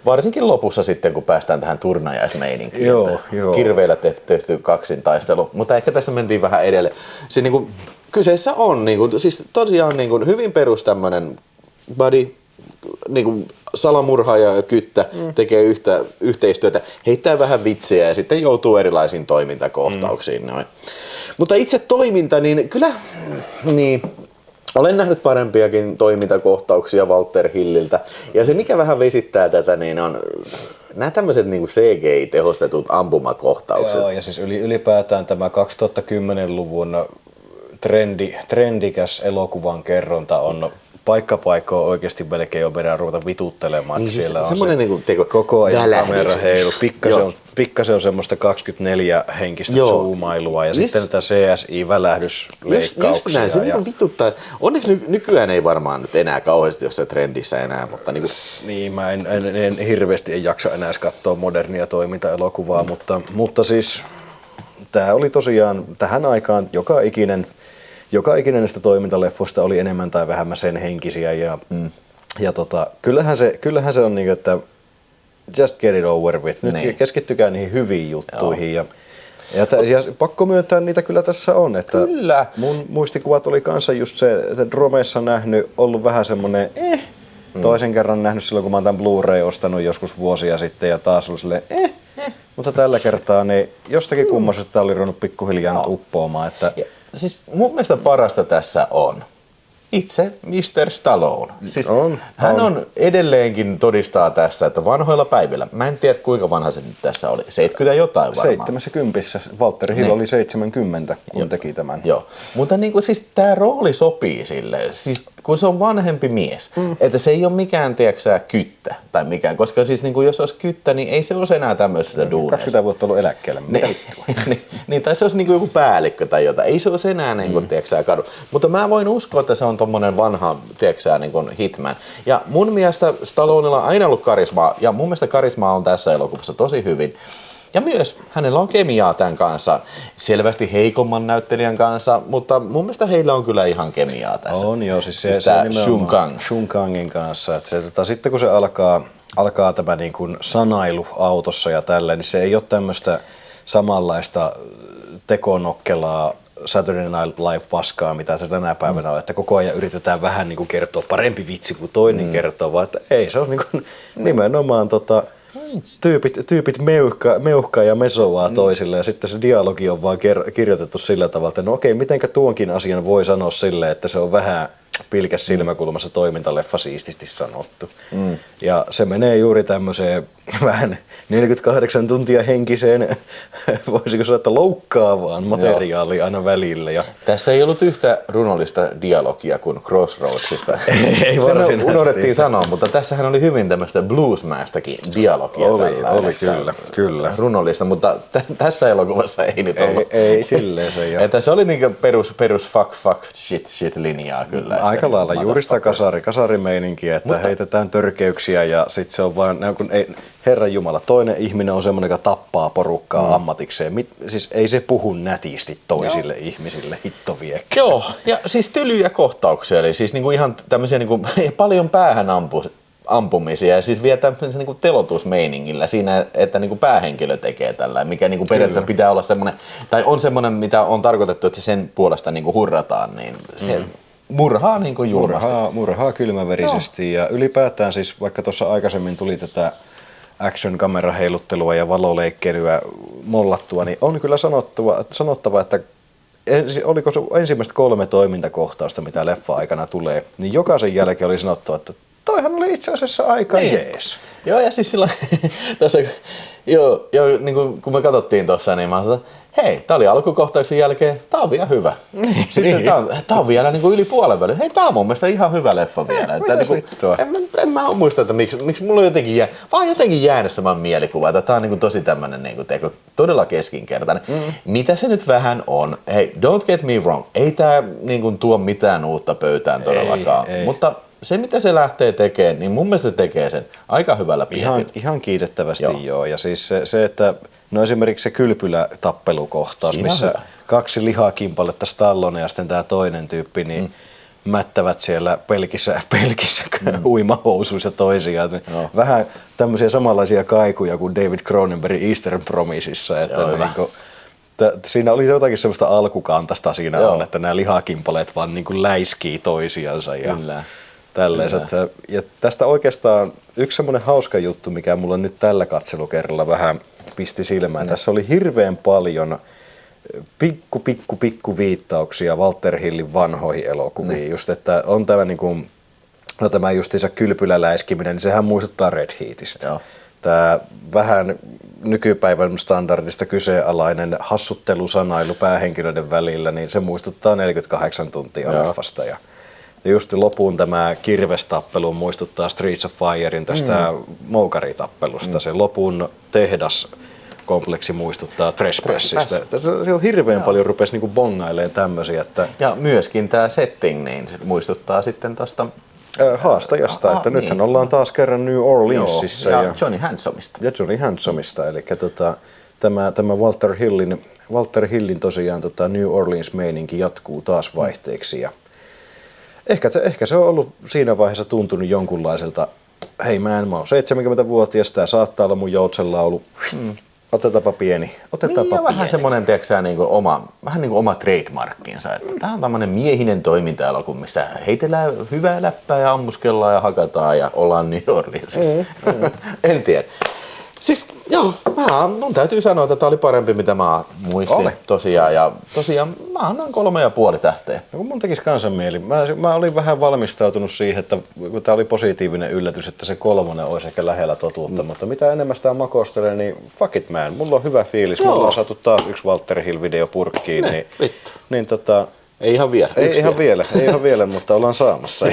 varsinkin lopussa sitten kun päästään tähän turnajaismeininkiin. Joo. Kirveillä tehty kaksintaistelu, mutta ehkä tässä mentiin vähän edelle. Siis niinku, kyseessä on niinku, siis tosiaan niinku, hyvin perus tämmönen buddy, niinku, salamurhaaja ja Kyttä tekee yhteistyötä, heittää vähän vitsiä ja sitten joutuu erilaisiin toimintakohtauksiin. Noin. Mutta itse toiminta, niin kyllä, niin, Olen nähnyt parempiakin toimintakohtauksia Walter Hilliltä. Ja se mikä vähän vesittää tätä, niin on nämä tämmöiset niin CGI-tehostetut ampumakohtaukset. Joo, ja siis ylipäätään tämä 2010-luvun trendikäs elokuvan kerronta on paikkapaikkoa oikeasti melkein jo perään ruveta vituttelemaan. Niin siis siellä on semmoinen se niinku koko ajan välähdys. kamera heilu. Pikkasen on semmoista 24-henkistä zoomailua ja sitten tätä CSI-välähdysleikkauksia. Just näin, se niinku vituttaa. Onneksi nykyään ei varmaan nyt enää kauheasti ole se trendissä enää, mutta niinku... Niin, mä en hirveästi en jaksa enää katsoa modernia toimintaelokuvaa, mutta siis tää oli tosiaan tähän aikaan joka ikinen näistä toimintaleffoista oli enemmän tai vähemmän sen henkisiä ja kyllähän se on niinku, että just get it over with. Nyt niin. Keskittykää niihin hyviin juttuihin ja pakko myöntää niitä kyllä tässä on, että kyllä. Mun muistikuvat oli kanssa just se, että Dromeissa nähnyt ollut vähän semmonen toisen kerran nähnyt silloin kun mä oon tämän Blu-ray ostanut joskus vuosia sitten ja taas ollut silleen mutta tällä kertaa niin jostakin kummasta oli ruvennut pikkuhiljaa nyt uppoamaan, että siis mun mielestä parasta tässä on itse Mr. Stallone. Siis hän on edelleenkin todistaa tässä, että vanhoilla päivillä, mä en tiedä kuinka vanha se nyt tässä oli, 70 jotain varmaan. 70, Walter Hill oli 70, kun teki tämän. Joo, mutta niin kuin, siis tää rooli sopii sille, siis kun se on vanhempi mies, että se ei ole mikään, tiedätkö kyttä tai mikään, koska siis niin kuin, jos olisi kyttä, niin ei se olisi enää tämmöisestä duuneista. 20 vuotta ollut eläkkeellä, mitä niin, tai se olisi niin kuin joku päällikkö tai jotain, ei se olisi enää niin kuin, tiedätkö, kadu. Mutta mä voin uskoa, että se on tommonen vanha, tiedätkö, niin kuin hitman. Ja mun mielestä Stallonella on aina ollut karismaa, ja mun mielestä karismaa on tässä elokuvassa tosi hyvin. Ja myös hänellä on kemiaa tämän kanssa, selvästi heikomman näyttelijän kanssa, mutta mun mielestä heillä on kyllä ihan kemiaa tässä. On joo, siis se Shun Kangin kanssa. Että se, sitten kun se alkaa tämä niin kuin sanailu autossa ja tälleen, niin se ei ole tämmöistä samanlaista tekonokkelaa Saturday Night Live-paskaa, mitä se tänä päivänä on, että koko ajan yritetään vähän niin kuin kertoa parempi vitsi kuin toinen kertoo, vaan että ei, se on niin kuin nimenomaan tyypit meuhkaa ja mesoaa toisille ja sitten se dialogi on vaan kirjoitettu sillä tavalla, että no okei, mitenkä tuonkin asian voi sanoa silleen, että se on vähän pilkäs silmäkulmassa toimintaleffa siististi sanottu. Ja se menee juuri tämmöiseen vähän 48 tuntia henkiseen, voisiko sanoa, että loukkaavaan materiaaliin aina välillä. Ja tässä ei ollut yhtä runollista dialogia kuin Crossroadsista. Ei se unohdettiin sanoa, mutta tässähän oli hyvin tämmöistä bluesmäistäkin dialogia. Oli kyllä. Runollista, mutta tässä elokuvassa ei nyt ollut. Ei silleen se ei ole. Että se oli niinku perus fuck shit linjaa kyllä. Aika lailla juuri sitä kasarimeininkiä, että heitetään törkeyksiä ja sit se on vaan, Herran Jumala, toinen ihminen on semmoinen, joka tappaa porukkaa ammatikseen. Siis ei se puhu nätisti toisille ihmisille, hitto viekkä. Joo, ja siis tylyjä kohtauksia, eli siis niinku ihan tämmöisiä niinku, paljon päähän ampumisia ja siis vielä tämmöisen niinku telotusmeiningillä siinä, että niinku päähenkilö tekee tällä, mikä niinku periaatteessa pitää olla semmoinen, tai on semmoinen, mitä on tarkoitettu, että sen puolesta niinku hurrataan, niin se murhaa niinku julmasti. Murhaa kylmäverisesti ja ylipäätään siis, vaikka tuossa aikaisemmin tuli tätä action-kameraheiluttelua ja valoleikkeilyä mollattua, niin on kyllä sanottava, että oliko se ensimmäiset 3 toimintakohtausta, mitä leffa-aikana tulee, niin jokaisen jälkeen oli sanottava, että toihan oli itse asiassa aika jees. Joo, ja siis silloin, niin kun me katsottiin tuossa, niin mä sanoin, hei, tää oli alkukohtauksen jälkeen, tää on vielä hyvä. Sitten tää on vielä niin yli puolen välin. Hei, tää on mun mielestä ihan hyvä leffa vielä. Että, en mä muista, että miksi mulla on jotenkin jäänyt saman mielikuva, että tää on niin tosi tämmönen niin todella keskinkertainen. Mitä se nyt vähän on? Hei, don't get me wrong, ei tää niin tuo mitään uutta pöytään todellakaan, mutta se mitä se lähtee tekemään, niin mun mielestä se tekee sen aika hyvällä pietillä. Ihan kiitettävästi joo. Ja siis se että no esimerkiksi se kylpylä-tappelukohtaus, missä hyvä. 2 lihakimpaletta Stallone ja sitten tämä toinen tyyppi, niin mättävät siellä pelkissä uimahousuissa toisiaan. Vähän tämmöisiä samanlaisia kaikuja kuin David Cronenbergin Eastern Promisessa. Että siinä oli jotakin semmoista alkukantasta siinä on, että nämä lihakimpaleet vaan niin kuin läiskii toisiansa. Ja tällaiset. Ja tästä oikeastaan yksi semmoinen hauska juttu, mikä mulla nyt tällä katselukerralla vähän pisti silmään. Tässä oli hirveän paljon pikku viittauksia Walter Hillin vanhoihin elokuviin. Just, että on tämä niinku, no tämä justiinsa kylpyläläiskiminen, niin sehän muistuttaa Red Heatistä. Joo. Tämä vähän nykypäivän standardista kyseenalainen hassuttelusanailu päähenkilöiden välillä, niin se muistuttaa 48 tuntia leffasta. Ja just lopun tämä kirvestappelu muistuttaa Streets of Firein tästä moukaritappelusta. Se lopun tehdaskompleksi muistuttaa Trespassista. Se on hirveän paljon rupesi niinku bongailemaan tämmöisiä. Että Ja myöskin tämä setting niin se muistuttaa sitten tuosta haastajasta, että nythän ollaan taas kerran New Orleansissa. Ja Johnny Handsomesta. Ja Johnny Handsomesta, eli tämä Walter Hillin tosiaan New Orleans-meininki jatkuu taas vaihteeksi. Ja ehkä se on ollut siinä vaiheessa tuntunut jonkunlaiselta, hei mä oon 70-vuotias, tää saattaa olla mun joutsenlaulu. Otetaanpa pieni. Ja vähän semmoinen, tiedätkö, vähän niin kuin oma trademarkkinsa. Että tämä on tämmöinen miehinen toiminta-elokuva, missä heitellään hyvää läppää ja ammuskellaan ja hakataan ja ollaan New Orleansissa. En tiedä. Siis joo, mun täytyy sanoa, että tämä oli parempi mitä mä muistin tosiaan. Ja tosiaan mä annan 3,5 tähteä. No, mun tekisi kanssa mieli. Mä olin vähän valmistautunut siihen, että kun tää oli positiivinen yllätys, että se 3 olisi ehkä lähellä totuutta. Mutta mitä enemmän sitä makostelee, niin fuck it man. Mulla on hyvä fiilis. Joo. Mulla on saatu taas yksi Walter Hill-video purkkiin. Niin, ei ihan vielä. Ei ihan vielä, mutta ollaan saamassa.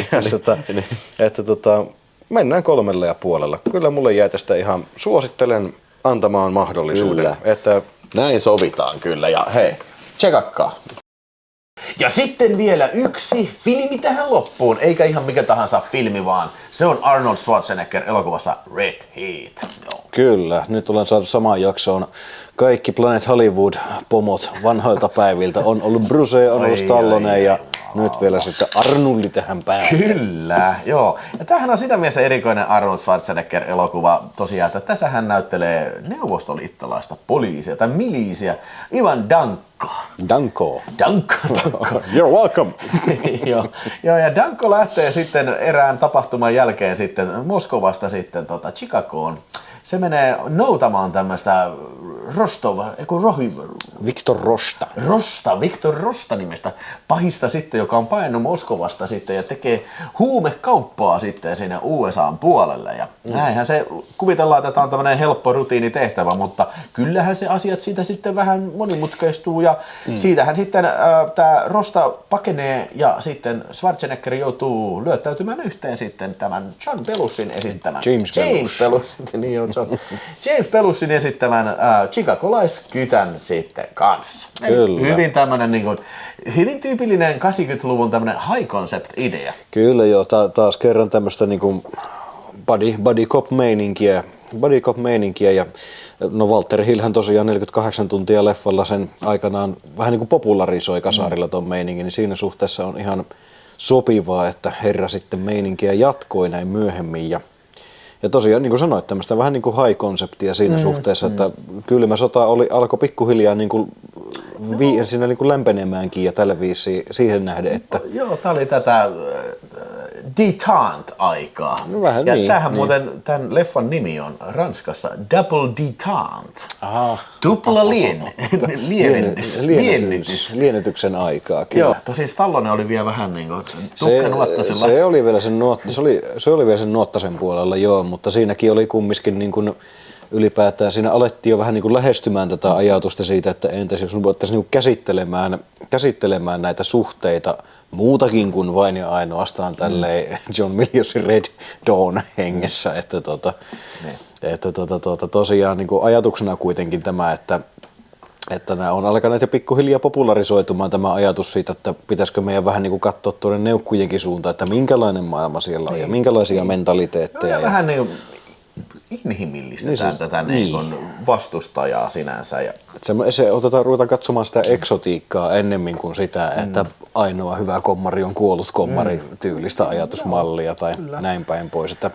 Mennään 3,5. Kyllä mulle jäi tästä ihan, suosittelen antamaan mahdollisuuden. Että näin sovitaan kyllä ja hei, tsekakkaa. Ja sitten vielä yksi filmi tähän loppuun, eikä ihan mikä tahansa filmi, vaan se on Arnold Schwarzenegger elokuvassa Red Heat. Joo. Kyllä, nyt olen saatu samaan jaksoon kaikki Planet Hollywood-pomot vanhoilta päiviltä. On ollut Bruce, on ollut Stallone ja nyt vielä sitten Arnoldi tähän päälle. Kyllä, joo. Ja tämähän on sitä mielessä erikoinen Arnold Schwarzenegger-elokuva tosiaan, että tässä hän näyttelee neuvostoliittolaista poliisia tai miliisiä Ivan Danko. You're welcome. Joo, ja Danko lähtee sitten erään tapahtuman jälkeen sitten Moskovasta sitten Chicagoon. Se menee noutamaan tämmöistä Viktor Rosta nimestä pahista sitten, joka on painunut Moskovasta sitten ja tekee huumekauppaa sitten siinä USA:n puolelle. Ja näinhän se kuvitellaan, että tämä on tämmöinen helppo rutiinitehtävä, mutta kyllähän se asiat siitä sitten vähän monimutkaistuu ja siitähän sitten tämä Rosta pakenee ja sitten Schwarzenegger joutuu lyöttäytymään yhteen sitten tämän John Belushin esittämän James Belushin esittämään chicagolaiskytän sitten kanssa. Kyllä. Hyvin tämmönen hyvin tyypillinen 80-luvun tämmönen high concept idea. Kyllä joo, taas kerran tämmöistä niinku buddy cop meininkiä ja no Walter Hillhän tosiaan 48 tuntia leffalla sen aikanaan vähän niinku popularisoi kasarilla ton meiningin, niin siinä suhteessa on ihan sopivaa, että herra sitten meininkiä jatkoi näin myöhemmin ja tosiaan niin kuin sanoit, tämmöistä vähän niin kuin high-konseptia siinä suhteessa, että kylmä sota alkoi pikkuhiljaa niin kuin siinä niin kuin lämpenemäänkin ja tällä viisiin siihen nähden, että joo, tää oli tätä détente-aikaa. No vähän ja niin. Tämähän muuten, tämän leffan nimi on Ranskassa Double Détente. Tupla liennytyksen aikaa. Kyllä. Joo, tosin Stallone oli vielä vähän niin kuin tukkanuottasella. Se oli vielä sen nuottasen puolella, joo, mutta siinäkin oli kumminkin niin kuin ylipäätään siinä alettiin jo vähän niin kuin lähestymään tätä ajatusta siitä, että entäs jos voitaisiin niin käsittelemään näitä suhteita muutakin kuin vain ja ainoastaan tälleen John Miliosin Red Dawn hengessä, että tosiaan niin kuin ajatuksena kuitenkin tämä, että nämä on alkaneet jo pikkuhiljaa popularisoitumaan tämä ajatus siitä, että pitäisikö meidän vähän niin kuin katsoa tuonne neukkujenkin suuntaan, että minkälainen maailma siellä on ja minkälaisia mentaliteetteja. Ja vähän niin kuin inhimillistetään tätä niin vastustajaa sinänsä. Ja ruvetaan katsomaan sitä eksotiikkaa ennemmin kuin sitä, että ainoa hyvä kommari on kuollut kommari tyylistä ajatusmallia tai näin päin pois. Että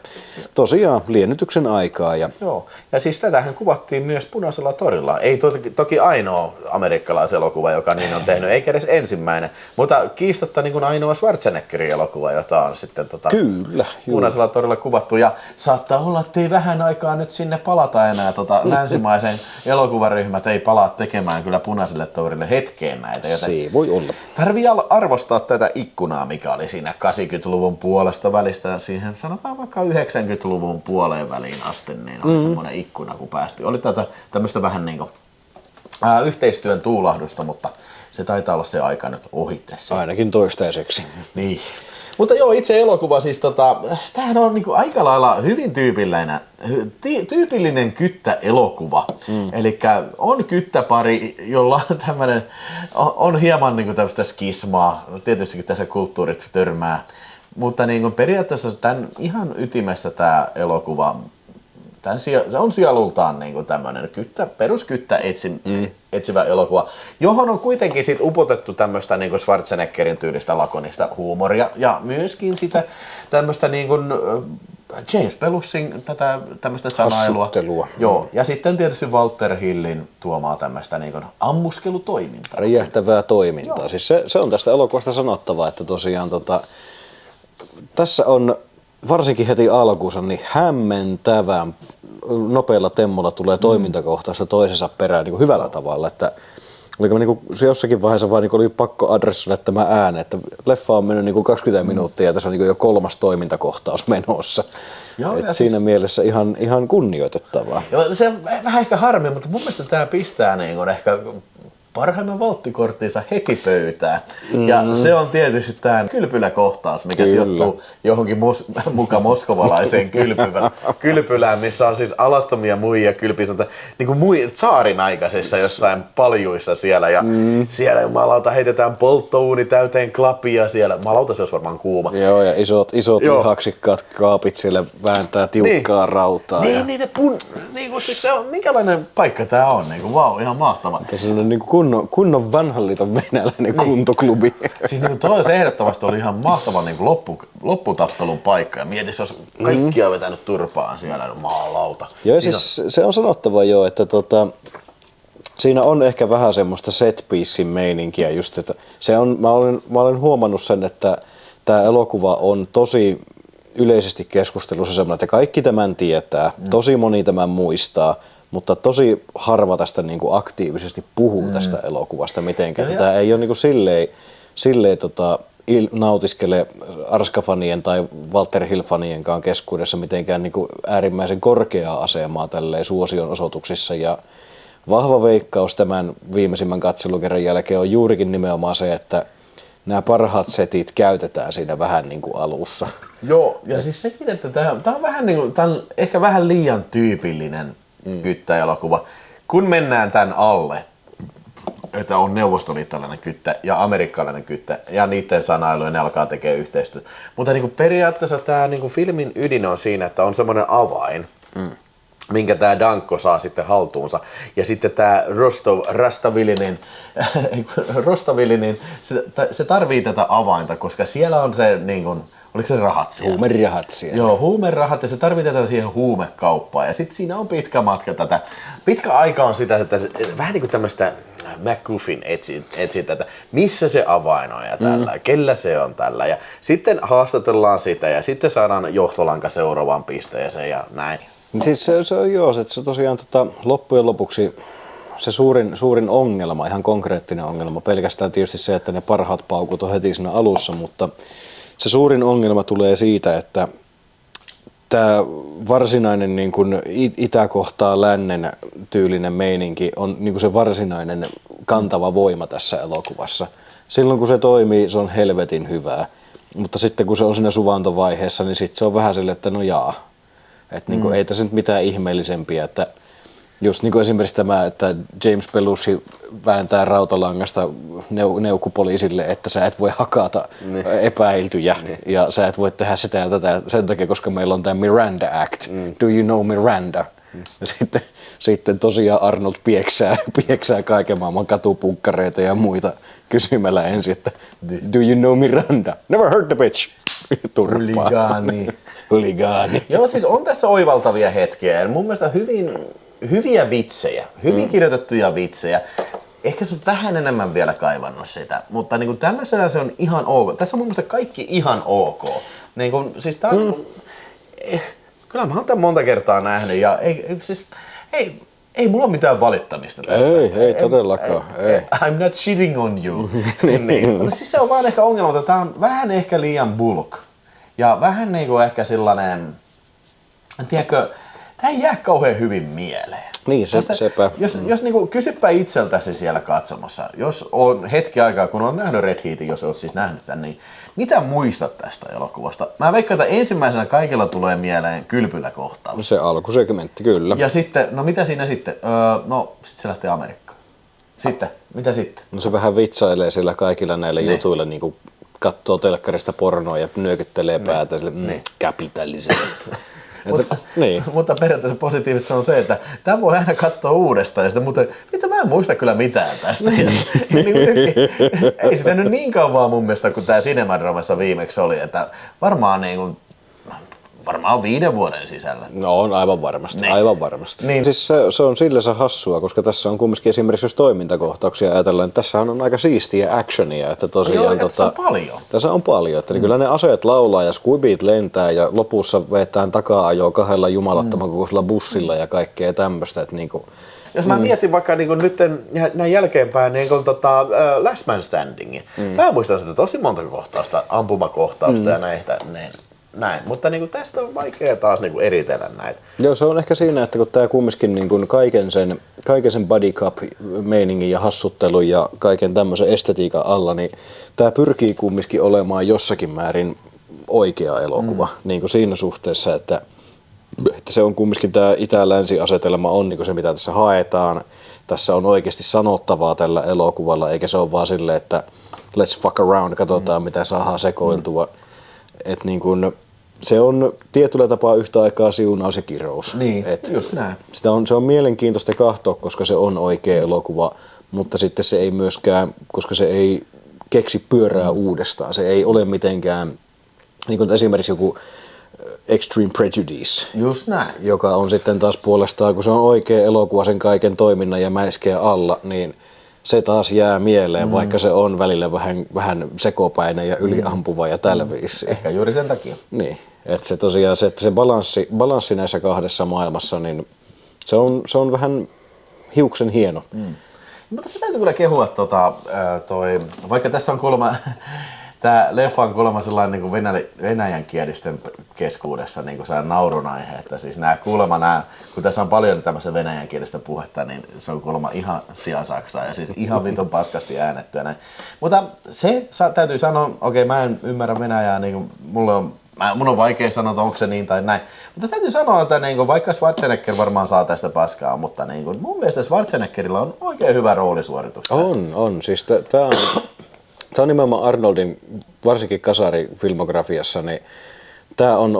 tosiaan liennytyksen aikaa. Joo, ja siis tätähän kuvattiin myös Punaisella torilla. Ei toki ainoa amerikkalaiselokuva, joka niin on tehnyt, eikä edes ensimmäinen, mutta kiistatta niin kuin ainoa Schwarzeneggerin elokuva, jota on sitten kyllä, Punaisella torilla kuvattu. Ja saattaa olla, että ei vähän aikaa nyt sinne palata enää länsimaisen elokuvaryhmät ei palaa tekemään kyllä Punaiselle tourille hetkeen näitä. Joten Se voi olla. tarvii arvostaa tätä ikkunaa, mikä oli siinä 80-luvun puolesta välistä siihen, sanotaan vaikka 90-luvun puoleen väliin asti, niin oli semmoinen ikkuna, kun päästiin. Oli tämmöistä vähän niin kuin yhteistyön tuulahdusta, mutta se taitaa olla se aika nyt ohitte. Ainakin toistaiseksi. Niin. Mutta joo, itse elokuva siis tämähän on niinku aika lailla hyvin tyypillinen kyttäelokuva. Elikkä on kyttäpari, jolla on hieman niinku tämmöistä skismaa. Tietysti tässä kulttuurit törmää. Mutta niinku periaatteessa tämän ihan ytimessä tämä elokuva, se on sielultaan niinku tämmöinen peruskyttä etsivä elokuva, johon on kuitenkin sit upotettu tämmöistä niinku Schwarzeneggerin tyylistä lakonista huumoria ja myöskin sitä tämmöistä niinku James Belushin tämmöistä sanailua. Hassuttelua. Joo, ja sitten tietysti Walter Hillin tuomaa tämmöistä niinku ammuskelutoimintaa. Räjähtävää toimintaa. Siis se on tästä elokuvasta sanottava, että tosiaan tässä on varsinkin heti alkuunsa niin hämmentävän nopealla temmolla tulee toimintakohtaista toisensa perään niin kuin hyvällä tavalla, että oliko niin kuin, se jossakin vaiheessa vaan niin oli pakko adressoida tämä ääne, että leffa on mennyt niin kuin 20 minuuttia ja tässä on niin kuin jo 3. toimintakohtaus menossa. Joo, siinä mielessä ihan kunnioitettavaa. Joo, se on vähän ehkä harmi, mutta mun mielestä tämä pistää niin kuin ehkä parhaimman valttikorttinsa heti pöytään. Ja se on tietysti tämä kylpyläkohtaus, mikä sijoittuu johonkin muka moskovalaiseen kylpylään, missä on siis alastomia muijia kylpissä, niin kuin tsaarin aikaisessa jossain paljuissa siellä. Ja siellä jumalauta heitetään polttouuni täyteen klapia siellä. Jumalauta, se olisi varmaan kuuma. Joo, ja isot lihaksikkaat kaapit siellä vääntää tiukkaa rautaa. Niin, siis se on, minkälainen paikka tämä on? Niin kuin, vau, ihan mahtava. Tässä on niin kunnon vanhan liiton venäläinen kuntoklubi. Siis niin toi ehdottomasti oli ihan mahtava niin lopputappelun paikka. Ja mieti, se olisi kaikkia vetänyt turpaan siellä, maalauta. Joo, siis se on sanottava jo, että siinä on ehkä vähän semmoista set piecein meininkiä just, että mä olen huomannut sen, että tämä elokuva on tosi yleisesti keskustelussa semmoinen, että kaikki tämän tietää, tosi moni tämän muistaa, mutta tosi harva tästä niin kuin aktiivisesti puhuu tästä elokuvasta mitenkään. Tämä ei ole niin kuin silleen nautiskele Arska-fanien tai Walter Hill-fanienkaan keskuudessa mitenkään niin kuin äärimmäisen korkeaa asemaa tälleen suosion osoituksissa. Ja vahva veikkaus tämän viimeisimmän katselukerran jälkeen on juurikin nimenomaan se, että nämä parhaat setit käytetään siinä vähän niin kuin alussa. Joo, ja siis sekin, että tämä on vähän niin kuin, tämä on ehkä vähän liian tyypillinen kyttäelokuva. Kun mennään tämän alle, että on neuvostoliittolainen kyttä ja amerikkalainen kyttä ja niiden sanailu ja ne alkaa tekemään yhteistyötä. Mutta niin kuin periaatteessa tämä niin kuin filmin ydin on siinä, että on semmoinen avain, minkä tämä Danko saa sitten haltuunsa. Ja sitten tämä Rostavillinen, se tarvii tätä avainta, koska siellä on se, niin kuin, oliko se rahat siellä? Huumerahat siellä. Joo, huumerahat, ja se tarvii tätä siihen huumekauppaan. Ja sitten siinä on pitkä matka tätä. Pitkä aika on sitä, että vähän niin kuin tämmöistä MacGuffin etsii tätä, missä se avain on ja tällä, kellä se on tällä. Ja sitten haastatellaan sitä ja sitten saadaan johtolanka seuraavaan pisteeseen ja näin. Siis se on joo, että se tosiaan loppujen lopuksi se suurin ongelma, ihan konkreettinen ongelma, pelkästään tietysti se, että ne parhaat paukut on heti siinä alussa, mutta se suurin ongelma tulee siitä, että tämä varsinainen niin kuin itä kohtaa lännen tyylinen meininki on niin kuin se varsinainen kantava voima tässä elokuvassa. Silloin kun se toimii, se on helvetin hyvää, mutta sitten kun se on siinä suvantovaiheessa, niin sitten se on vähän silleen, että no jaa. Että niin ei tässä nyt mitään ihmeellisempiä, että just niin kuin esimerkiksi tämä, että James Belushi vääntää rautalangasta neukkupoliisille, että sä et voi hakata epäiltyjä ja sä et voi tehdä sitä ja tätä sen takia, koska meillä on tämä Miranda Act. Do you know Miranda? Ja sitten tosiaan Arnold pieksää kaiken maailman katupunkkareita ja muita kysymällä ensin, että do you know Miranda? Never heard the bitch. Huligaani. Joo, siis on tässä oivaltavia hetkiä ja mun mielestä hyviä vitsejä, hyvin kirjoitettuja vitsejä. Ehkä se on vähän enemmän vielä kaivannut sitä, mutta niin kuin tällaisena se on ihan ok. Tässä on mun mielestä kaikki ihan ok. Niin kuin, siis kyllä mä oon tämän monta kertaa nähnyt ja ei mulla ole mitään valittamista tästä. Ei todellakaan. Ei. I'm not shitting on you. niin. Mutta siis se on vaan ehkä ongelma, että tää on vähän ehkä liian bulk. Ja vähän niinku ehkä sellainen, tiedätkö, tää ei jää kauhean hyvin mieleen. Niin, sepä. Jos niinku, kysypä itseltäsi siellä katsomassa, jos on hetki aikaa, kun on nähnyt Red Heatin, jos olet siis nähnyt tämän, niin mitä muistat tästä elokuvasta? Mä veikkaan, että ensimmäisenä kaikilla tulee mieleen kylpyläkohtaus. Se alkusegmentti, kyllä. Ja sitten, no mitä siinä sitten? Sitten se lähtee Amerikkaan. Sitten, mitä sitten? No se vähän vitsailee sillä kaikilla näillä jutuilla, niin kuin katsoo telkkarista pornoa ja nyökyttelee päätä sille, kapitalismi. Mutta periaatteessa positiivisesti on se, että tämä voi aina katsoa uudestaan. Ja sitten, mutta mitä mä en muista kyllä mitään tästä. Ei sitä nyt niin kauan mun mielestä, kun tämä Cinemadromassa viimeksi oli. Että varmaan 5 vuoden sisällä. No on aivan varmasti, niin. aivan varmasti. Niin. Siis se on sillensä hassua, koska tässä on kumminkin esimerkiksi jos toimintakohtauksia ajatellaan, että tässä on aika siistiä actionia, että tosiaan tässä on paljon. Tässä on paljon, että kyllä ne aseet laulaa ja squibit lentää ja lopussa vetään takaa-ajoa 2 jumalattoman kokoisella bussilla ja kaikkea tämmöistä, että niinku. Jos mä mietin vaikka niin nyt näin jälkeenpäin niin Last Man Standingin, mä muistan sitä tosi monta kohtausta, ampumakohtausta ja näin. Mutta niin tästä on vaikea taas niin eritellä näitä. Joo, se on ehkä siinä, että kun tämä kumminkin niin kaiken sen body cup-meiningin ja hassuttelun ja kaiken tämmöisen estetiikan alla, niin tämä pyrkii kumminkin olemaan jossakin määrin oikea elokuva. Niin kuin siinä suhteessa, että se on kumminkin tämä itä-länsi-asetelma on niin kuin se, mitä tässä haetaan. Tässä on oikeasti sanottavaa tällä elokuvalla, eikä se ole vaan silleen, että let's fuck around, katsotaan mitä saadaan sekoiltua. Että niin kuin, se on tietyllä tapaa yhtä aikaa siunaus ja kirous. Niin, just näin. Se on mielenkiintoista katsoa, koska se on oikea elokuva, mutta sitten se ei myöskään, koska se ei keksi pyörää uudestaan. Se ei ole mitenkään, niin kuin esimerkiksi joku Extreme Prejudice, just näin. joka on sitten taas puolestaan, kun se on oikea elokuva sen kaiken toiminnan ja mäiskeen alla, niin se taas jää mieleen, vaikka se on välillä vähän sekopäinen ja yliampuva ja tällä viisiin. Ehkä juuri sen takia. Niin, että se tosiaan se balanssi näissä kahdessa maailmassa, niin se on vähän hiuksen hieno. Mutta se täytyy kyllä kehua, vaikka tässä on tämä leffa on kuulemma sellainen niin kuin venäjänkielisten keskuudessa niin kuin naurun aihe, että siis kun tässä on paljon tämmöistä venäjänkielistä puhetta, niin se on kuulemma ihan sijasaksaa ja siis ihan vitun paskasti äänettyä näin. Mutta se täytyy sanoa, okei, mä en ymmärrä venäjää, niin kuin mun on vaikea sanoa, että onko se niin tai näin. Mutta täytyy sanoa, että niin vaikka Schwarzenegger varmaan saa tästä paskaa, mutta niin mun mielestä Schwarzeneggerilla on oikein hyvä roolisuoritus tässä. On. Siis tämä on nimenomaan Arnoldin, varsinkin kasarifilmografiassa, niin tämä on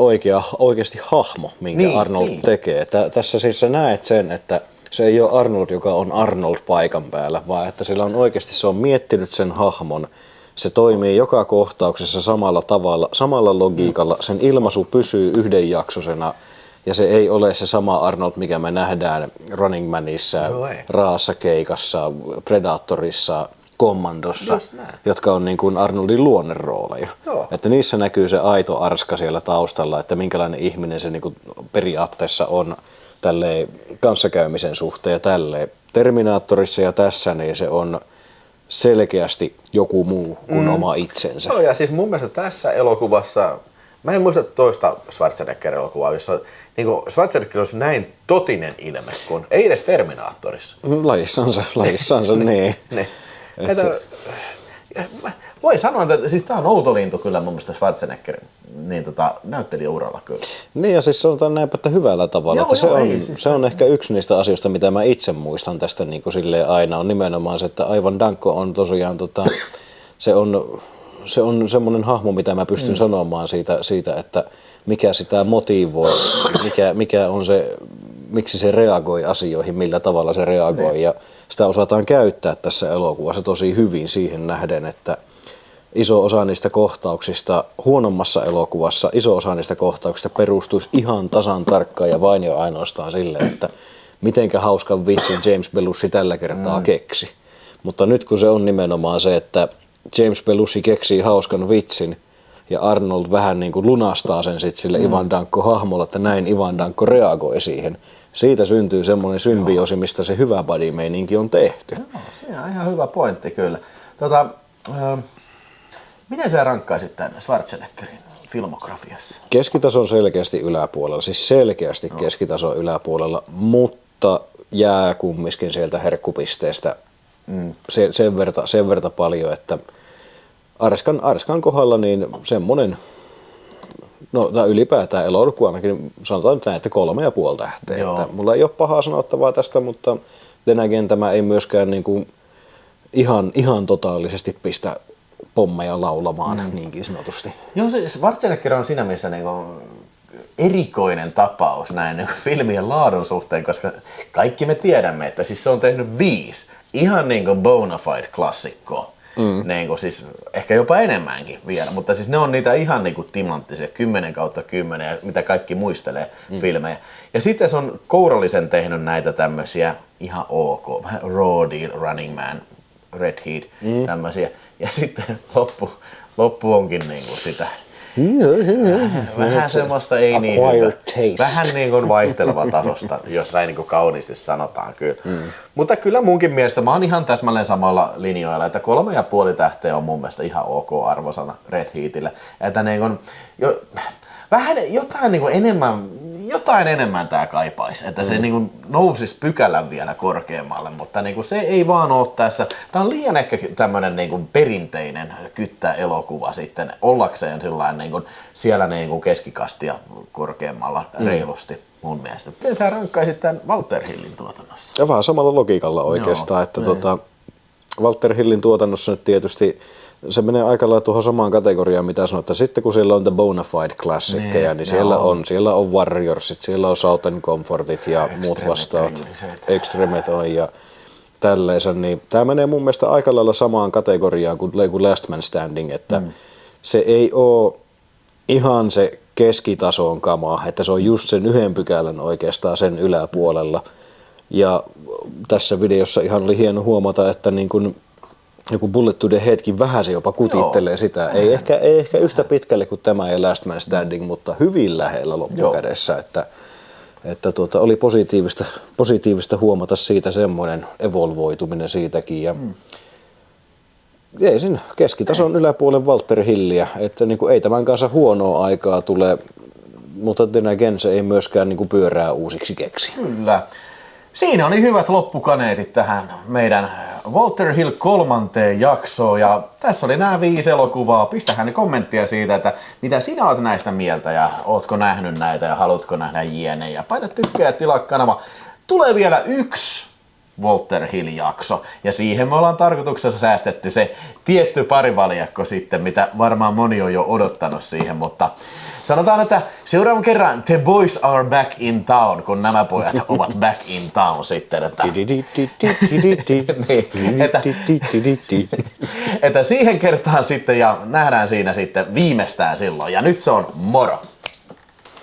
oikeasti hahmo, minkä Arnold tekee. Tässä siis sä näet sen, että se ei ole Arnold, joka on Arnold paikan päällä, vaan että sillä on oikeasti, se on miettinyt sen hahmon. Se toimii joka kohtauksessa samalla tavalla, samalla logiikalla. Sen ilmaisu pysyy yhdenjaksosena ja se ei ole se sama Arnold, mikä me nähdään Running Manissa, Raassa keikassa, Predatorissa, Kommandossa, jotka on niin kuin Arnoldin luonnerooleja. Että niissä näkyy se aito arska siellä taustalla, että minkälainen ihminen se niin kuin periaatteessa on tälleen kanssakäymisen suhteen ja tälleen. Terminaattorissa ja tässä niin se on selkeästi joku muu kuin oma itsensä. Joo, ja siis mun mielestä tässä elokuvassa, mä en muista toista Schwarzenegger-elokuvaa, jossa niin Schwarzenegger olisi näin totinen ilme, kun ei edes Terminaattorissa. Lajissansa niin. Voi sanoa, että siis tää on outo lintu kyllä mun mielestä Schwarzeneggerin näyttelijäuralla kyllä. Niin ja siis sanotaan näinpä, että hyvällä tavalla. Että se on ehkä yksi niistä asioista, mitä mä itse muistan tästä niin kuin silleen aina, on nimenomaan se, että Ivan Danko on tosiaan, se on semmoinen hahmo, mitä mä pystyn sanomaan siitä, että mikä sitä motivoi, mikä on se, miksi se reagoi asioihin, millä tavalla se reagoi ja sitä osataan käyttää tässä elokuvassa tosi hyvin siihen nähden, että iso osa niistä kohtauksista, huonommassa elokuvassa iso osa niistä kohtauksista perustuisi ihan tasan tarkkaan ja vain ja ainoastaan sille, että mitenkä hauskan vitsin James Belushi tällä kertaa keksi. Mutta nyt kun se on nimenomaan se, että James Belushi keksii hauskan vitsin ja Arnold vähän niin kuin lunastaa sen sitten sille Ivan Danko-hahmolla, että näin Ivan Danko reagoi siihen, siitä syntyy semmoinen symbioosi, mistä se hyvä buddy-meininki on tehty. Joo, se on ihan hyvä pointti kyllä. Miten sä rankkaisit tänne Schwarzeneggerin filmografiassa? Keskitason selkeästi yläpuolella, siis selkeästi keskitason yläpuolella, mutta jää kumminkin sieltä herkkupisteestä sen verta paljon, että Arskan kohdalla niin semmonen, no tai ylipäätään elokuva ainakin sanotaan nyt näin, että 3,5 tähteä. Että mulla ei ole pahaa sanottavaa tästä, mutta tänäkin tämä ei myöskään niinku ihan totaalisesti pistä pommeja laulamaan niinkin sanotusti. Joo, se Schwarzenegger on siinä mielessä niinku erikoinen tapaus näin niin filmien laadun suhteen, koska kaikki me tiedämme, että siis se on tehnyt 5 ihan niin kuin bona fide klassikkoa. Niin kuin siis ehkä jopa enemmänkin vielä, mutta siis ne on niitä ihan niin kuin timanttisia 10/10 ja mitä kaikki muistelee filmejä. Ja sitten se on kourallisen tehnyt näitä tämmöisiä ihan ok, vähän Raw Deal, Running Man, Red Heat, tämmöisiä. Ja sitten loppu onkin niin kuin sitä vähän semmoista ei niin vähän niin kuin vaihteleva tasosta, jos näin niin kuin kauniisti sanotaan kyllä. Mutta kyllä munkin mielestä mä oon ihan täsmälleen samalla linjoilla, että 3,5 tähteä on mun mielestä ihan ok arvosana Red Heatille. Että niin kuin, vähän jotain niin kuin jotain enemmän tää kaipaisi, että se niin kuin nousisi pykälän vielä korkeammalle, mutta niin kuin se ei vaan ole tässä. Tää on liian ehkä tämmönen niin kuin perinteinen kyttäelokuva sitten ollakseen sillain niin kuin siellä niin kuin keskikastia korkeammalla reilusti mun mielestä. Miten sä rankkaisit tämän Walter Hillin tuotannossa? Ja vähän samalla logiikalla oikeastaan, että Walter Hillin tuotannossa nyt tietysti se menee aika lailla tuohon samaan kategoriaan, mitä sanoit, että sitten kun siellä on the bona fide klassikkeja, niin siellä on Warriorsit, siellä on Southern Comfortit ja muut vastaavat, Extremet on ja tälleensä, niin tämä menee mun mielestä aika lailla samaan kategoriaan kuin Last Man Standing, että se ei ole ihan se keskitason kama, että se on just sen 1 pykälän oikeastaan sen yläpuolella. Ja tässä videossa ihan oli hieno huomata, että niin kun joku Bullet to the Headkin vähän se jopa kutittelee sitä. Ei ehkä yhtä pitkälle kuin tämä ja Last Man Standing, mutta hyvin lähellä loppukädessä. Että oli positiivista huomata siitä semmoinen evolvoituminen siitäkin. Ja ei siinä keskitason yläpuolen Walter Hilliä, että niin kuin ei tämän kanssa huonoa aikaa tule, mutta then se ei myöskään niin kuin pyörää uusiksi keksi. Kyllä. Siinä oli hyvät loppukaneetit tähän meidän Walter Hill 3. jaksoon ja tässä oli nämä 5 elokuvaa. Pistähän kommenttia siitä, että mitä sinä olet näistä mieltä ja ootko nähnyt näitä ja haluatko nähdä jne. Ja paina tykkää ja tilaa kanava. Tulee vielä 1 Walter Hill-jakso ja siihen me ollaan tarkoituksessa säästetty se tietty parivaljakko sitten, mitä varmaan moni on jo odottanut siihen, mutta sanotaan, että seuraavan kerran The Boys Are Back in Town, kun nämä pojat ovat back in town sitten, että siihen kertaan sitten ja nähdään siinä sitten viimeistään silloin ja nyt se on moro!